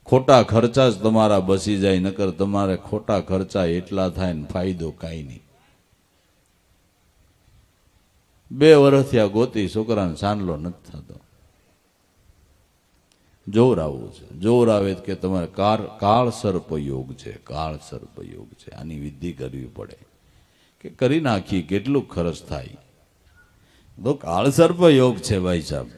ખોટા ખર્ચા જ તમારા બસી જાય, નકર તમારે ખોટા ખર્ચા એટલા થાય ને ફાયદો કાંઈ નહીં. 2 વર્ષથી આ ગોતી છોકરાને સાંડલો નથી થતો. જોવરાવું છે, જોવરાવે કે તમારે કાળ સર્પયોગ છે, કાળ સર્પયોગ છે. આની વિધિ કરવી પડે. કે કરી નાખી કેટલું ખર્ચ થાય તો કાળ સર્પયોગ છે ભાઈ સાહેબ.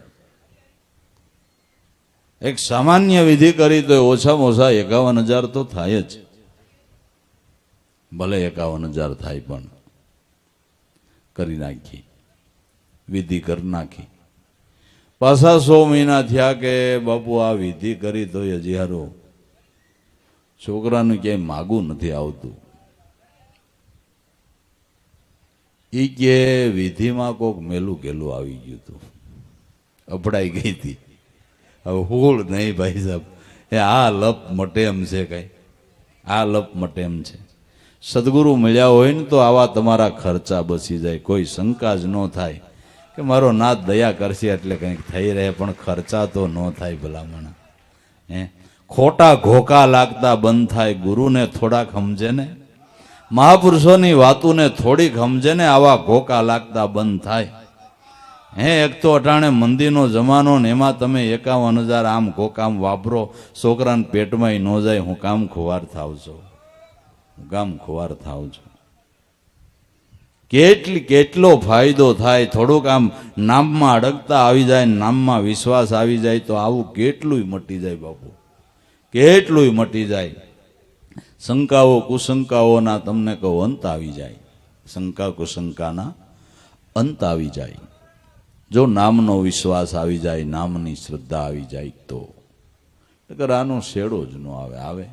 એક સામાન્ય વિધિ કરી તો ઓછામાં ઓછા 51,000 તો થાય જ. ભલે 51,000 થાય પણ કરી નાખી, વિધિ કરી નાખી. પાછા 100 મહિના થયા કે બાપુ આ વિધિ કરી તો હજી હારો છોકરાનું ક્યાંય માગું નથી આવતું. ઈ કે વિધિમાં કોક મેલું ગેલું આવી ગયું હતું, અપડાઈ ગઈ હતી. હવે હોળ નહીં ભાઈ સાહેબ, એ આ લપ મટેમ છે, કઈ આ લપ મટેમ છે. સદગુરુ મળ્યા હોય ને તો આવા તમારા ખર્ચા બચી જાય. કોઈ શંકા જ ન થાય કે મારો નાથ દયા કરશે એટલે કંઈક થઈ રહે, પણ ખર્ચા તો ન થાય ભલામણ. ખોટા ઘોકા લાગતા બંધ થાય. ગુરુને થોડાક સમજે ને, મહાપુરુષોની વાતોને થોડીક સમજે ને, આવા ઘોકા લાગતા બંધ થાય. એક તો અટાણે મંદીનો જમાનો ને એમાં તમે 51,000 આમ ઘોકામ વાપરો, છોકરાને પેટમાં ન જાય. હું કામ ખુવાર થાવ છો, હું કામ ખુવાર થાવ છો. કેટલો ફાયદો થાય. થોડુંક આમ નામમાં અડગતા આવી જાય, નામમાં વિશ્વાસ આવી જાય તો આવું કેટલું મટી જાય બાપુ, કેટલું મટી જાય. શંકાઓ કુશંકાઓના તમને કહો અંત આવી જાય. શંકા કુશંકાના અંત આવી જાય. જો નામનો વિશ્વાસ આવી જાય, નામની શ્રદ્ધા આવી જાય તો આનો છેડો જ ન આવે. આવે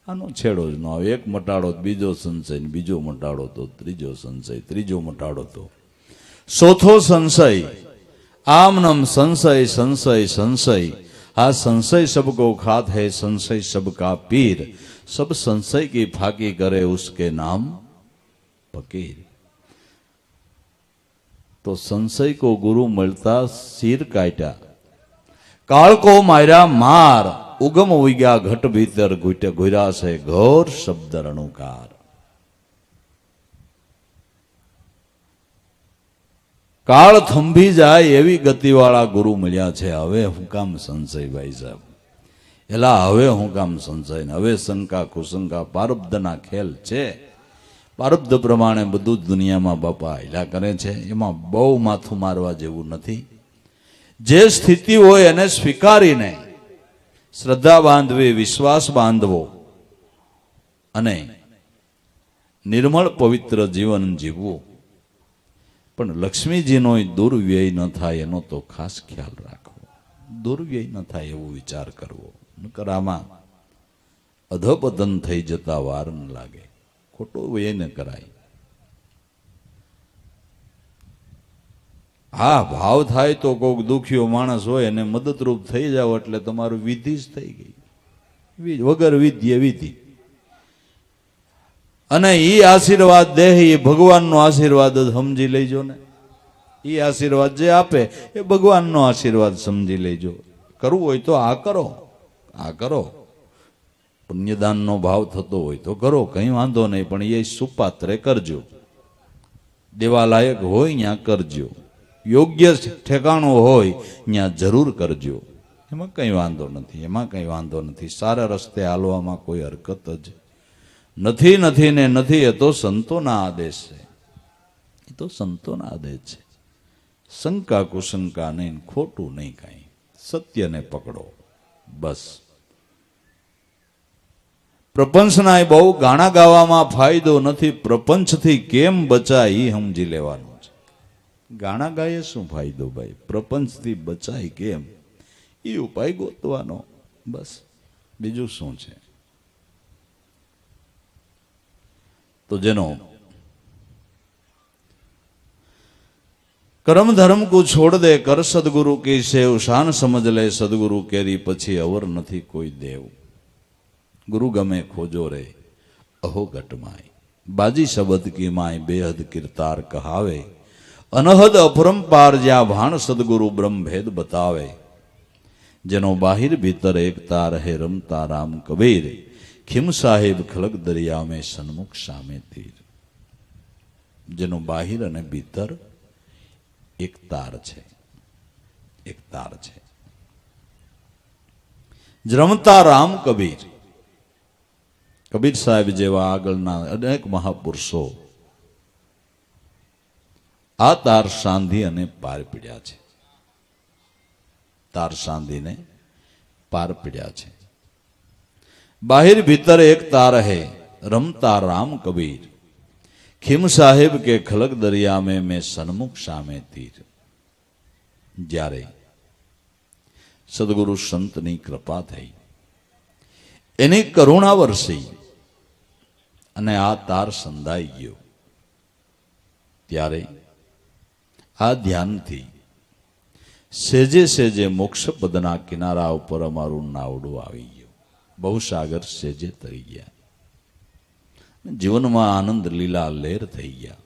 આનો છેડો જ ન આવે. એક મટાડો તો બીજો સંશય, બીજો મટાડો તો ત્રીજો સંશય, ત્રીજો મટાડો તો ચોથો સંશય. आम नम संशय संशय संशय, आ संशय सबको खात है, संशय सबका पीर, सब संशय की फाकी करे उसके नाम फकीर. तो संशय को गुरु मिलता सिर काटा, काल को मारा मार, उगम उग्या घट भीतर घुटे घुरा से घोर शब्द रणुकार. કાળ થંભી જાય એવી ગતિવાળા ગુરુ મળ્યા છે. હવે હું કામ સંશય ભાઈ સાહેબ, એલા હવે હું કામ સંશય ને હવે શંકા કુશંકા પારબ્ધના ખેલ છે. પારબ્ધ પ્રમાણે બધું જ દુનિયામાં બાપા હિલા કરે છે. એમાં બહુ માથું મારવા જેવું નથી. જે સ્થિતિ હોય એને સ્વીકારીને શ્રદ્ધા બાંધવી, વિશ્વાસ બાંધવો અને નિર્મળ પવિત્ર જીવન જીવવું. પણ લક્ષ્મીજીનો દુર્વ્યય ન થાય એનો તો ખાસ ખ્યાલ રાખવો. દુર્વ્યય ન થાય એવો વિચાર કરવો. નકર આમાં અધપતન થઈ જતા વાર ન લાગે. ખોટો વ્યય ન કરાય. હા, ભાવ થાય તો કોઈક દુખ્યો માણસ હોય એને મદદરૂપ થઈ જાવ એટલે તમારું વિધિ જ થઈ ગઈ. વગર વિધિએ વિધિ. અને એ આશીર્વાદ દે એ ભગવાનનો આશીર્વાદ જ સમજી લેજો ને. એ આશીર્વાદ જે આપે એ ભગવાનનો આશીર્વાદ સમજી લેજો. કરવું હોય તો આ કરો, આ કરો. પુણ્યદાનનો ભાવ થતો હોય તો કરો, કંઈ વાંધો નહીં. પણ એ સુપાત્રે કરજો. દેવાલાયક હોય ત્યાં કરજો. યોગ્ય ઠેકાણું હોય ત્યાં જરૂર કરજો. એમાં કંઈ વાંધો નથી. એમાં કંઈ વાંધો નથી. સારા રસ્તે હાલવામાં કોઈ હરકત જ નથી. નથી ને નથી. એ તો સંતોના આદેશ છે. એ તો સંતોના આદેશ છે. શંકા કુશંકા નહીં, ખોટું નહીં કાંઈ. સત્યને પકડો બસ. પ્રપંચના બહુ ગાણા ગાવામાં ફાયદો નથી. પ્રપંચથી કેમ બચાય એ સમજી લેવાનું છે. ગાણા ગાયે શું ફાયદો ભાઈ? પ્રપંચથી બચાય કેમ એ ઉપાય ગોતવાનો બસ. બીજું શું છે? तो जनो कर्म धर्म को छोड़ दे, कर सदगुरु की सेव, शान समझ ले सदगुरु केरी पछी अवर नथी कोई देव. गुरु गमे खोजो रे अहो घटमाय, बाजी शब्द की माय बेहद किरतार कहावे, अनहद अपरंपार ज्या भाण सदगुरु ब्रह्म भेद बतावे. जनो बाहिर भीतर एकता रहे रमता राम कबीर, खिम साहेब खलक दरिया में सन्मुख सामे तीर. જેનો બાહિર અને ભીતર એક તાર છે, એક તાર છે. રમતા રામ કબીર, કબીર સાહેબ જેવા આગળના અનેક મહાપુરુષો આ તાર સાંધી અને પાર પીડ્યા છે. તાર સાંધીને પાર પીડ્યા છે. बाहिर भीतर एक तार है, रमता राम कबीर, खिम साहेब के खलक दरिया में मैं सन्मुख सामे तीर. જ્યારે સદગુરુ સંતની કૃપા થઈ, એની કરુણા વરસી અને આ તાર સંધાઈ ગયો, ત્યારે આ ધ્યાનથી સેજે સેજે મોક્ષ પદના કિનારા ઉપર અમારું નાવડું આવી ગયું. બહુ સાગર સેજે તરી ગયા. જીવનમાં આનંદ લીલા લહેર થઈ ગયા.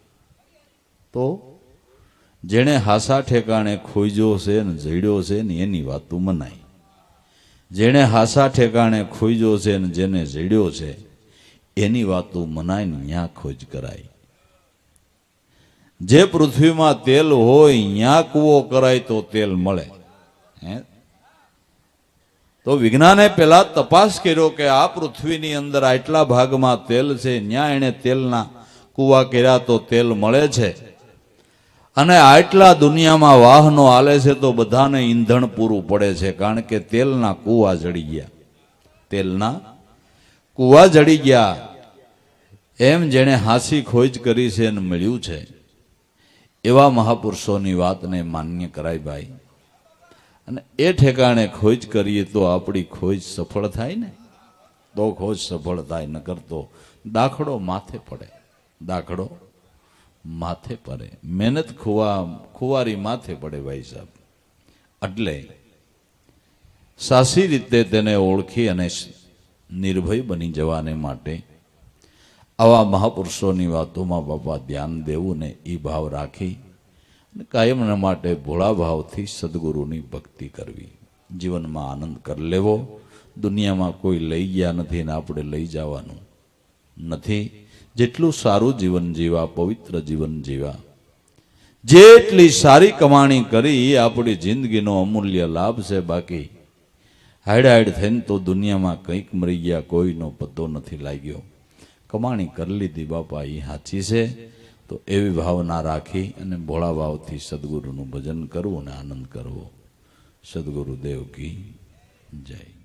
તો જેણે હાસા ઠેકાણે ખોઈજો છે ને જડ્યો છે ને એની વાતું મનાય. જેણે હાસા ઠેકાણે ખોઈજો છે ને જેને જડ્યો છે એની વાતું મનાય ને ન્યા ખોજ કરાય. જે પૃથ્વીમાં તેલ હોય ન્યા કૂવો કરાય તો તેલ મળે. હે, તો વિજ્ઞાને પેલા તપાસ કર્યો કે આ પૃથ્વીની અંદર આટલા ભાગમાં તેલ છે, ન્યા એને તેલના કૂવા કર્યા તો તેલ મળે છે. અને આટલા દુનિયામાં વાહનો હાલે છે તો બધાને ઈંધણ પૂરું પડે છે, કારણ કે તેલના કૂવા જડી ગયા. તેલના કૂવા જડી ગયા. એમ જેણે હાંસી ખોજ કરી છે અને મળ્યું છે એવા મહાપુરુષોની વાતને માન્ય કરાય ભાઈ. અને એ ઠેકાણે ખોજ કરીએ તો આપણી ખોજ સફળ થાય ને, તો ખોજ સફળ થાય. ન કરતો દાખલો માથે પડે, દાખલો માથે પડે, મહેનત ખુવારી માથે પડે ભાઈ સાહેબ. એટલે સાચી રીતે તેને ઓળખી અને નિર્ભય બની જવાને માટે આવા મહાપુરુષોની વાતોમાં બાપા ધ્યાન દેવું ને એ ભાવ રાખી કાયમના માટે ભોળા ભાવથી સદગુરુની ભક્તિ કરવી, જીવનમાં આનંદ કરી લેવો. દુનિયામાં કોઈ લઈ ગયા નથી ને આપણે લઈ જવાનું નથી. જેટલું સારું જીવન જીવા, પવિત્ર જીવન જીવા, જેટલી સારી કમાણી કરી એ આપણી જિંદગીનો અમૂલ્ય લાભ છે. બાકી હાડ થઈને તો દુનિયામાં કંઈક મરી ગયા, કોઈનો પતો નથી લાગ્યો. કમાણી કરી લીધી બાપા એ સાચી છે. તો એવી ભાવના રાખી અને ભોળા ભાવથી સદગુરુનું ભજન કરવું અને આનંદ કરવો. સદગુરુદેવ કી જય.